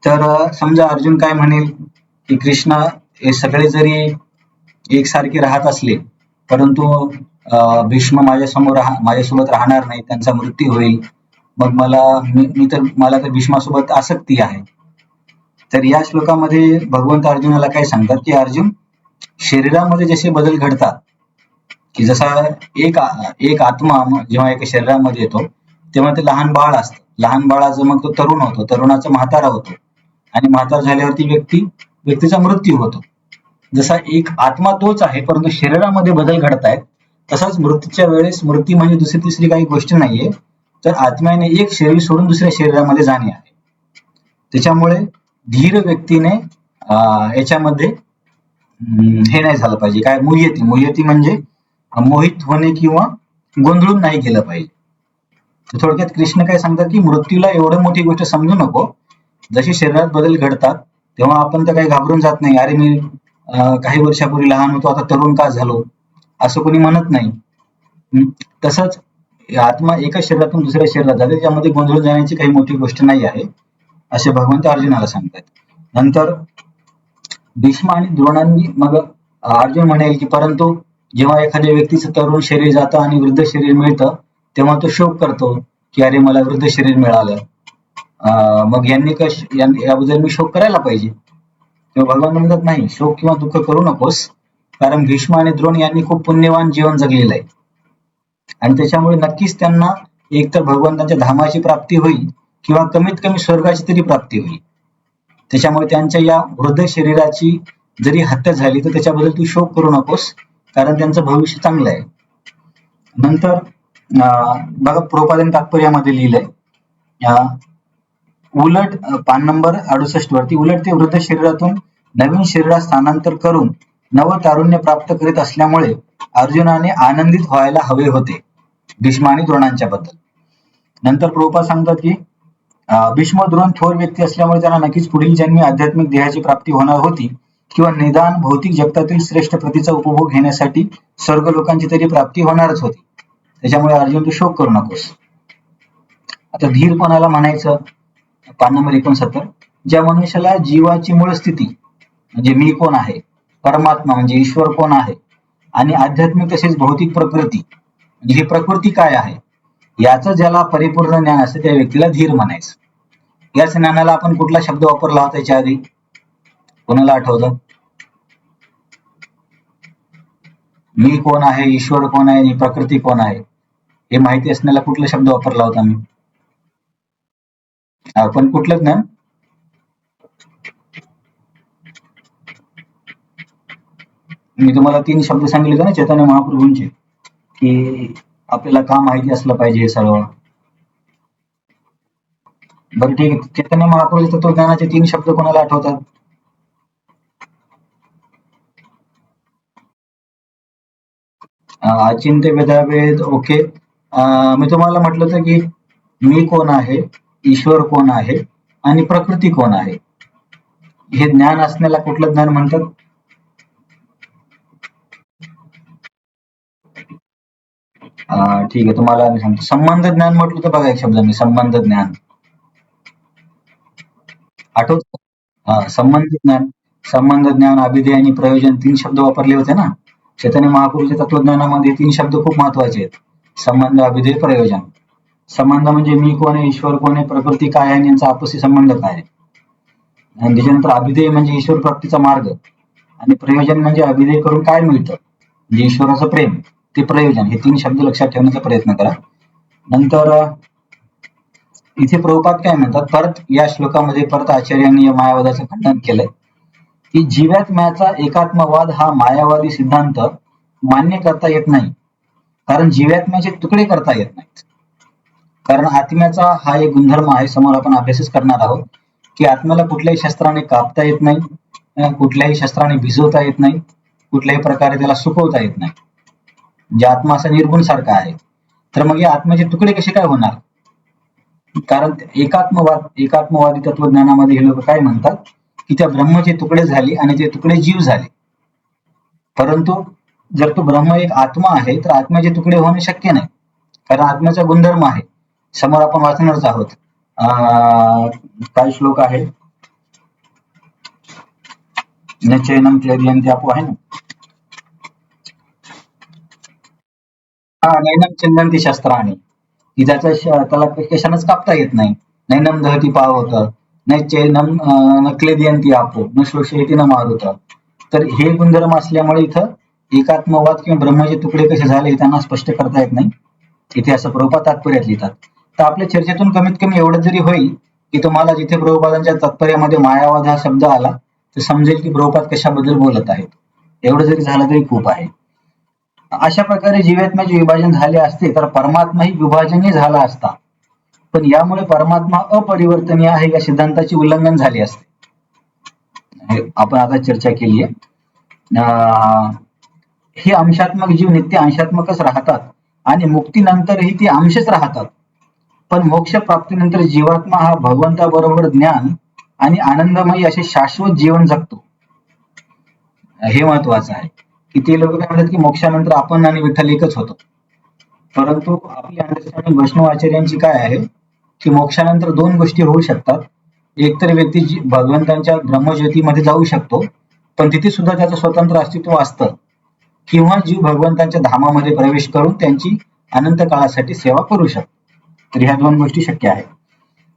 तर समजा अर्जुन काय म्हणेल की कृष्णा, हे सगळे जरी एकसारखे राहत असले, परंतु भीष्म माझ्यासोबत राहणार नाही, त्यांचा मृत्यू होईल, मग मला तर भीष्मासोबत आसक्ती आहे. तर या श्लोकामध्ये भगवंत अर्जुनाला काय सांगतात की अर्जुन, शरीरामध्ये जसे बदल घडतात, की जसा एक आत्मा जेव्हा एका शरीरामध्ये येतो तेव्हा ते लहान बाळ असतं, लहान बाळाचं मग तो तरुण होतो, तरुणाचा म्हातारा होतो, आणि म्हातारा झाल्यावरती व्यक्तीचा मृत्यू होतो. जसा एक आत्मा तोच आहे, परंतु शरीरामध्ये बदल घडत आहेत, तसाच मृत्यूच्या वेळेस मृत्यू म्हणजे दुसरी तिसरी काही गोष्ट नाहीये, तर आत्म्याने एक शरीर सोडून दुसऱ्या शरीरामध्ये जाणे आहे. त्याच्यामुळे धीर व्यक्तीने याच्यामध्ये हे नाही झालं पाहिजे, काय मुह्यती म्हणजे मोहित होणे किंवा गोंधळून नाही गेलं पाहिजे. थोडक्यात कृष्ण काय सांगतात की मृत्यूला एवढं मोठी गोष्ट समजू नको, जशी शरीरात बदल घडतात तेव्हा आपण तर काही घाबरून जात नाही, अरे मी काही वर्षापूर्वी लहान होतो, आता तरुण का झालो, असं कोणी म्हणत नाही. तसंच आत्मा एका शरीरातून दुसऱ्या शरीरात जाते, त्यामध्ये गोंधळून जाण्याची काही मोठी गोष्ट नाही आहे, असे भगवंत अर्जुनाला सांगतात. नंतर भीष्म आणि द्रोणांनी मग अर्जुन म्हणेल की परंतु जेव्हा एखाद्या व्यक्तीचं तरुण शरीर जातं आणि वृद्ध शरीर मिळतं, तेव्हा तो शोक करतो की अरे मला वृद्ध शरीर मिळालं, मग याबद्दल मी शोक करायला पाहिजे. तेव्हा भगवान म्हणतात नाही, शोक किंवा दुःख करू नकोस, कारण भीष्म आणि द्रोण यांनी खूप पुण्यवान जीवन जगलेलं आहे, आणि त्याच्यामुळे नक्कीच त्यांना एकतर भगवंतांच्या धामाची प्राप्ती होईल किंवा कमीत कमी स्वर्गाची तरी प्राप्ती होईल. त्याच्यामुळे त्यांच्या या वृद्ध शरीराची जरी हत्या झाली तर त्याच्याबद्दल तू शोक करू नकोस, कारण त्यांचं भविष्य चांगलं आहे. नंतर बघा प्रभुपादांनी तात्पर्यामध्ये लिहिलंय, उलट पान नंबर 68 वरती, उलट ते वृद्ध शरीरातून नवीन शरीरात स्थानांतर करून नवतारुण्य प्राप्त करीत असल्यामुळे अर्जुनाने आनंदित व्हायला हवे होते भीष्म आणि द्रोणांच्या बद्दल. नंतर प्रभुपाद सांगतात की भीष्म द्रोण थोर व्यक्ती असल्यामुळे त्यांना नक्कीच पुढील जन्मी आध्यात्मिक देहाची प्राप्ती होणार होती, किंवा निदान भौतिक जगतातील श्रेष्ठ प्रतीचा उपभोग घेण्यासाठी स्वर्ग लोकांची तरी प्राप्ती होणारच होती. त्याच्यामुळे अर्जुन तू शोक करू नकोस. आता धीर कोणाला म्हणायचं, पान नंबर 69, ज्या मनुष्याला जीवाची मूळ स्थिती म्हणजे मी कोण आहे, परमात्मा म्हणजे ईश्वर कोण आहे, आणि आध्यात्मिक तसेच भौतिक प्रकृती म्हणजे ही प्रकृती काय आहे याचं ज्याला परिपूर्ण ज्ञान असते त्या व्यक्तीला धीर म्हणायचं. या ज्ञानाला आपण कुठला शब्द वापरला होता याच्या आधी, कोणाला आठवतं? मी कोण आहे, ईश्वर कोण आहे आणि प्रकृती कोण आहे हे माहिती असण्याला कुठला शब्द वापरला होता मी? आपण कुठलं ज्ञान? मी तुम्हाला 3 शब्द सांगितले होते ना चैतन्य महाप्रभूंचे, की आपल्याला का माहिती असलं पाहिजे हे सर्व. बरं ठीक आहे, चैतन्य महाप्रभू तत्वज्ञानाचे 3 शब्द कोणाला आठवतात? अचिंत्य वेदावेद. ओके, मी तुम्हाला म्हटलं होतं की मी कोण आहे, ईश्वर कोण आहे आणि प्रकृती कोण आहे, हे ज्ञान असण्याला कुठलं ज्ञान म्हणतात? ठीक आहे, तुम्हाला मी सांगतो. संबंध ज्ञान म्हटलं तर बघा एक शब्द मी, संबंध ज्ञान आठवत? संबंध ज्ञान, अभिधेय आणि प्रयोजन 3 शब्द वापरले होते ना चैतन्य महाप्रभूच्या तत्वज्ञानामध्ये. 3 शब्द खूप महत्वाचे आहेत, संबंध, अभिधेय, प्रयोजन. संबंध म्हणजे मी कोण आहे, ईश्वर कोण आहे, प्रकृती काय आहे आणि यांचा आपसी संबंध काय आहे. आणि त्याच्यानंतर अभिधेय म्हणजे ईश्वर प्राप्तीचा मार्ग, आणि प्रयोजन म्हणजे अभिधेय करून काय मिळतं म्हणजे ईश्वराचं प्रेम, ते प्रयोजन. हे 3 शब्द लक्षात ठेवण्याचा प्रयत्न करा. नंतर इथे प्रभुपाद काय म्हणतात, परत या श्लोकामध्ये परत आचार्यांनी या मायावादाचं खंडन केलंय की जीवात्म्याचा एकात्मवाद हा मायावादी सिद्धांत मान्य करता येत नाही, कारण जीवात्म्याचे तुकडे करता येत नाहीत. कारण आत्म्याचा हा एक गुणधर्म आहे, समोर आपण अभ्यासच करणार आहोत, की आत्म्याला कुठल्याही शस्त्राने कापता येत नाही, कुठल्याही शस्त्राने भिजवता येत नाही, कुठल्याही प्रकारे त्याला सुकवता येत नाही. म्हणजे आत्मा असा निर्गुण सारखा आहे. तर मग या आत्म्याचे तुकडे कसे काय होणार? कारण एकात्मवादी तत्वज्ञानामध्ये हे लोक काय म्हणतात, की त्या ब्रह्मचे तुकडे झाले आणि ते तुकडे जीव झाले. परंतु जर तो ब्रह्म एक आत्मा आहे तर आत्म्याचे तुकडे होणे शक्य नाही, कारण आत्म्याचा गुणधर्म आहे. समोर आपण वाचणारच आहोत. काय श्लोक आहे, नचैनं क्लेदयन्ति आपो आहे ना, नैनं छिन्दन्ति शस्त्राणि, की त्याला कशानंच कापता येत नाही. नैनं दहति पावक, नचैनं न क्लेदयन्ति आपो, न शोषयति न मारुत. तर हे गुणधर्म असल्यामुळे इथं एकात्मवाद किंवा ब्रह्माचे तुकडे कसे झाले हे त्यांना स्पष्ट करता येत नाही. इथे असं प्रभुपाद तात्पर्यात लिहितात. तर आपल्या चर्चेतून कमीत कमी एवढं जरी होईल, की तुम्हाला जिथे प्रभुपादांच्या तात्पर्यामध्ये मायावाद हा शब्द आला तर समजेल की प्रभुपाद कशाबद्दल बोलत आहेत. एवढं जरी झालं तरी खूप आहे. अशा प्रकारे जीवात्म्याचे विभाजन झाले असते तर परमात्माही विभाजनही झाला असता, पण यामुळे परमात्मा अपरिवर्तनीय आहे या सिद्धांताचे उल्लंघन झाले असते. आपण आता चर्चा केली आहे. हे अंशात्मक जीव नित्य अंशात्मकच राहतात आणि मुक्तीनंतरही ते अंशच राहतात, पण मोक्ष प्राप्तीनंतर जीवात्मा हा भगवंताबरोबर ज्ञान आणि आनंदमयी असे शाश्वत जीवन जगतो. हे महत्वाचं आहे, की ते लोक काय म्हणतात की मोक्षानंतर आपण आणि विठ्ठल एकच होतो. परंतु आपली अंडरस्टँडिंग वैष्णव आचार्यांची काय आहे, की मोक्षानंतर दोन गोष्टी होऊ शकतात. एकतर व्यक्ती भगवंतांच्या ब्रह्मज्योतीमध्ये जाऊ शकतो, पण तिथे सुद्धा त्याचं स्वतंत्र अस्तित्व असतं, किंवा जीव भगवंतांच्या धामामध्ये प्रवेश करून त्यांची अनंत काळासाठी सेवा करू शकतो. तर ह्या दोन गोष्टी शक्य आहेत.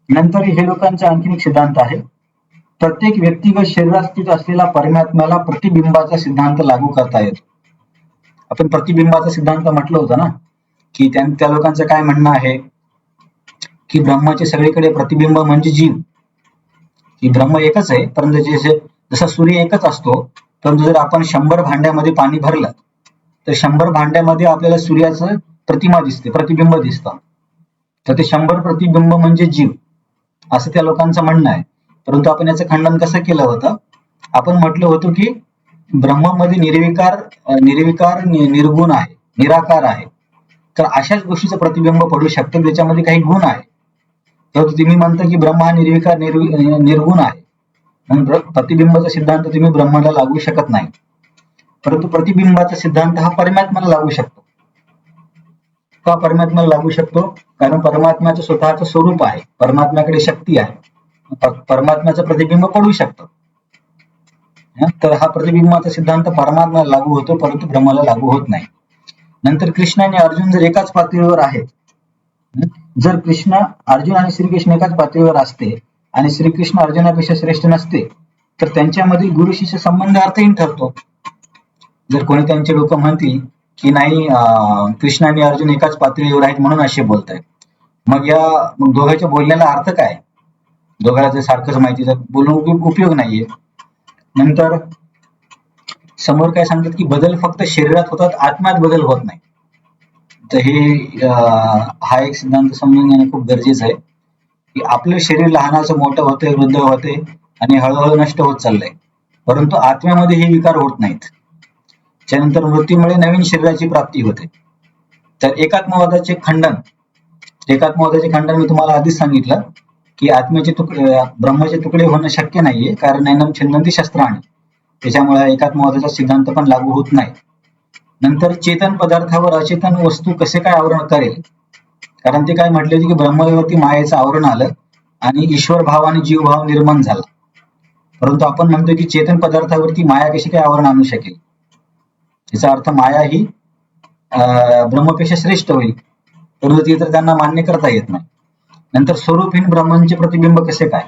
नंतर हे लोकांचा आणखी एक सिद्धांत आहे, प्रत्येक व्यक्तिगत शरीरात स्थित असलेला परमात्म्याला प्रतिबिंबाचा सिद्धांत लागू करता येतो. आपण प्रतिबिंबाचा सिद्धांत म्हटलं होतं ना, की त्या लोकांचं काय म्हणणं आहे, की ब्रह्माचे सगळीकडे प्रतिबिंब म्हणजे जीव, की ब्रह्म एकच आहे, परंतु जसा सूर्य एकच असतो, परंतु जर आपण 100 भांड्यामध्ये पाणी भरलं तर 100 भांड्यामध्ये आपल्याला सूर्याचं प्रतिमा दिसते, प्रतिबिंब दिसतं. तर ते 100 प्रतिबिंब म्हणजे जीव, असं त्या लोकांचं म्हणणं आहे. परंतु आपण याचं खंडन कसं केलं होतं, आपण म्हटलं होतं की ब्रह्मामध्ये निर्विकार निर्गुण आहे, निराकार आहे. तर अशाच गोष्टीचं प्रतिबिंब पडू शकतं, त्याच्यामध्ये काही गुण आहे. तर तुम्ही म्हणता की ब्रह्म हा निर्विकार निर्गुण आहे, म्हणून प्रतिबिंबाचा सिद्धांत तुम्ही ब्रह्माला लागू शकत नाही. परंतु प्रतिबिंबाचा सिद्धांत हा परमात्म्याला लागू शकतो. का परमात्म्याला लागू शकतो? कारण परमात्म्याचं स्वतःचं स्वरूप आहे, परमात्म्याकडे शक्ती आहे, परमात्म्याचं प्रतिबिंब पडू शकतं. तर हा प्रतिबिंबाचा सिद्धांत परमात्म्याला लागू होतो, परंतु ब्रह्माला लागू होत नाही. नंतर कृष्ण आणि अर्जुन जर एकाच पातळीवर आहेत, जर अर्जुन आणि श्रीकृष्ण एकाच पातळीवर असते आणि श्रीकृष्ण अर्जुनापेक्षा श्रेष्ठ नसते, तर त्यांच्यामध्ये गुरु शिष्य संबंध अर्थहीन ठरतो. जर कोणी त्यांचे लोक म्हणतील की नाही, कृष्ण आणि अर्जुन एकाच पातळीवर आहेत म्हणून असे बोलतायत, मग दोघांच्या बोलण्याला अर्थ काय? दोघांना जर सारखंच माहिती तर बोलून उपयोग नाहीये. नंतर समोर काय सांगतात की बदल फक्त शरीरात होतात, आत्म्यात बदल होत नाही. तर हे हा एक सिद्धांत समजून घेणं खूप गरजेचं आहे, की आपलं शरीर लहानाचं मोठं होते, वृद्ध होते आणि हळूहळू नष्ट होत चाललंय, परंतु आत्म्यामध्ये हे विकार होत नाहीत. त्यानंतर मृत्यूमुळे नवीन शरीराची प्राप्ती होते. तर एकात्मवादाचे खंडन मी तुम्हाला आधीच सांगितलं, की ब्रह्माचे तुकडे होणं शक्य नाहीये, कारण नैनं छिन्दन्ति शस्त्राणि, त्याच्यामुळे एकात्मवादाचा सिद्धांत पण लागू होत नाही. नंतर चेतन पदार्थावर अचेतन वस्तू कसे काय आवरण करेल, कारण ते काय म्हटले की ब्रह्मवरती मायेचं आवरण आलं आणि ईश्वर भाव आणि जीव भाव निर्माण झाला. परंतु आपण म्हणतो की चेतन पदार्थावरती माया कशी काय आवरण आणू शकेल, याचा अर्थ माया ही ब्रह्मपेक्षा श्रेष्ठ होईल, परंतु ते तर त्यांना मान्य करता येत नाही. नंतर स्वरूपहीन ब्रह्मांचे प्रतिबिंब कसे काय,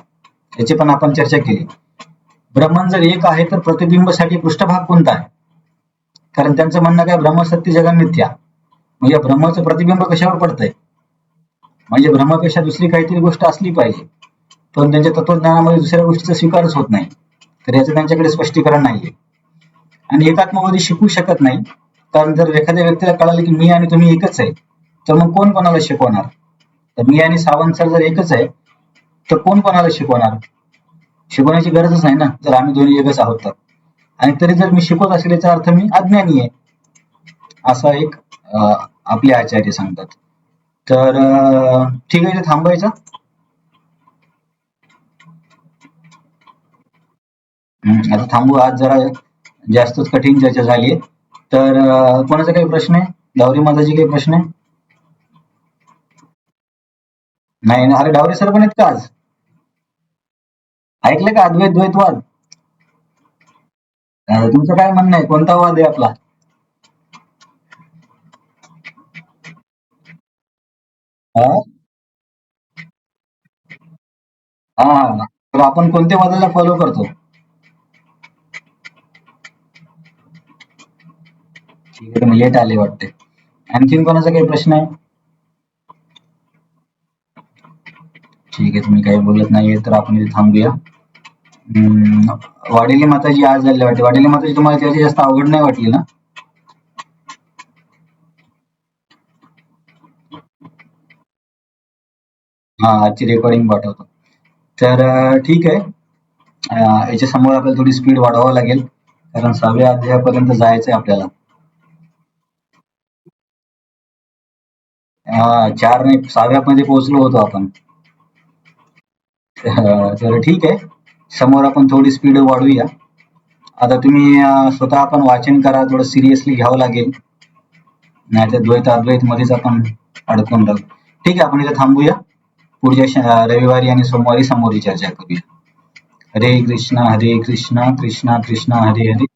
याची पण आपण चर्चा केली. ब्रह्मन जर एक आहे तर प्रतिबिंबासाठी पृष्ठभाग कोणता आहे, कारण त्यांचं म्हणणं काय, ब्रह्मसत्य जगन मिथ्या, म्हणजे ब्रह्माचं प्रतिबिंब कशावर पडतंय, म्हणजे ब्रह्मापेक्षा दुसरी काहीतरी गोष्ट असली पाहिजे, पण त्यांच्या तत्वज्ञानामध्ये दुसऱ्या गोष्टीचा स्वीकारच होत नाही. तर याचं त्यांच्याकडे स्पष्टीकरण नाहीये. आणि एकात्मवादी शिकू शकत नाही, कारण जर एखाद्या व्यक्तीला कळालं की मी आणि तुम्ही एकच आहे, तर मग कोण कोणाला शिकवणार? तर मी आणि सावंत सर जर एकच आहे तर कोण कोणाला शिकवणार? शिकवण्याची गरजच नाही ना, जर आम्ही दोन्ही एकच आहोत तर. आणि तरी जर मी शिकवत असेल याचा अर्थ मी अज्ञानी आहे, असा एक आपले आचार्य सांगतात. तर ठीक आहे, इथे थांबायचं. आता थांबू, आज जरा जास्तच कठीण चर्चा झाली. तर कोणाचा काही प्रश्न आहे? डावरी माताजी काही प्रश्न आहे? नाही ना, अरे डावरे सर पण आहेत का आज? ऐकलं का अद्वैत द्वैतवाद? तुमचं काय म्हणणं आहे, कोणता वाद आहे आपला? हा हा, तर आपण कोणत्या वादाला फॉलो करतो? ठीक आहे, तुम्ही लेट आले वाटते. आणखीन कोणाचा काही प्रश्न आहे? ठीक आहे, तुम्ही काही बोलत नाहीये तर आपण इथे थांबूया. वाडेली माताजी आज झाले वाटते. वाडेली माताजी तुम्हाला त्याची जास्त अवघड नाही वाटली ना? हा, आजची रेकॉर्डिंग पाठवतो. तर ठीक आहे. याच्या समोर आपल्याला थोडी स्पीड वाढवावं लागेल, कारण 6व्या अध्यायापर्यंत जायचंय आपल्याला. 4 नाही, 6व्या मध्ये पोहोचलो होतो आपण. तर ठीक आहे, समोर आपण थोडी स्पीड वाढवूया. आता तुम्ही स्वतः आपण वाचन करा, थोडं सिरियसली घ्यावं लागेल, नाही तर द्वैत अद्वैत मध्येच आपण अडकून राहू. ठीक आहे, आपण इथे थांबूया. पुढच्या रविवारी आणि सोमवारी समोरची चर्चा करूया. हरे कृष्णा कृष्णा कृष्णा हरे हरे.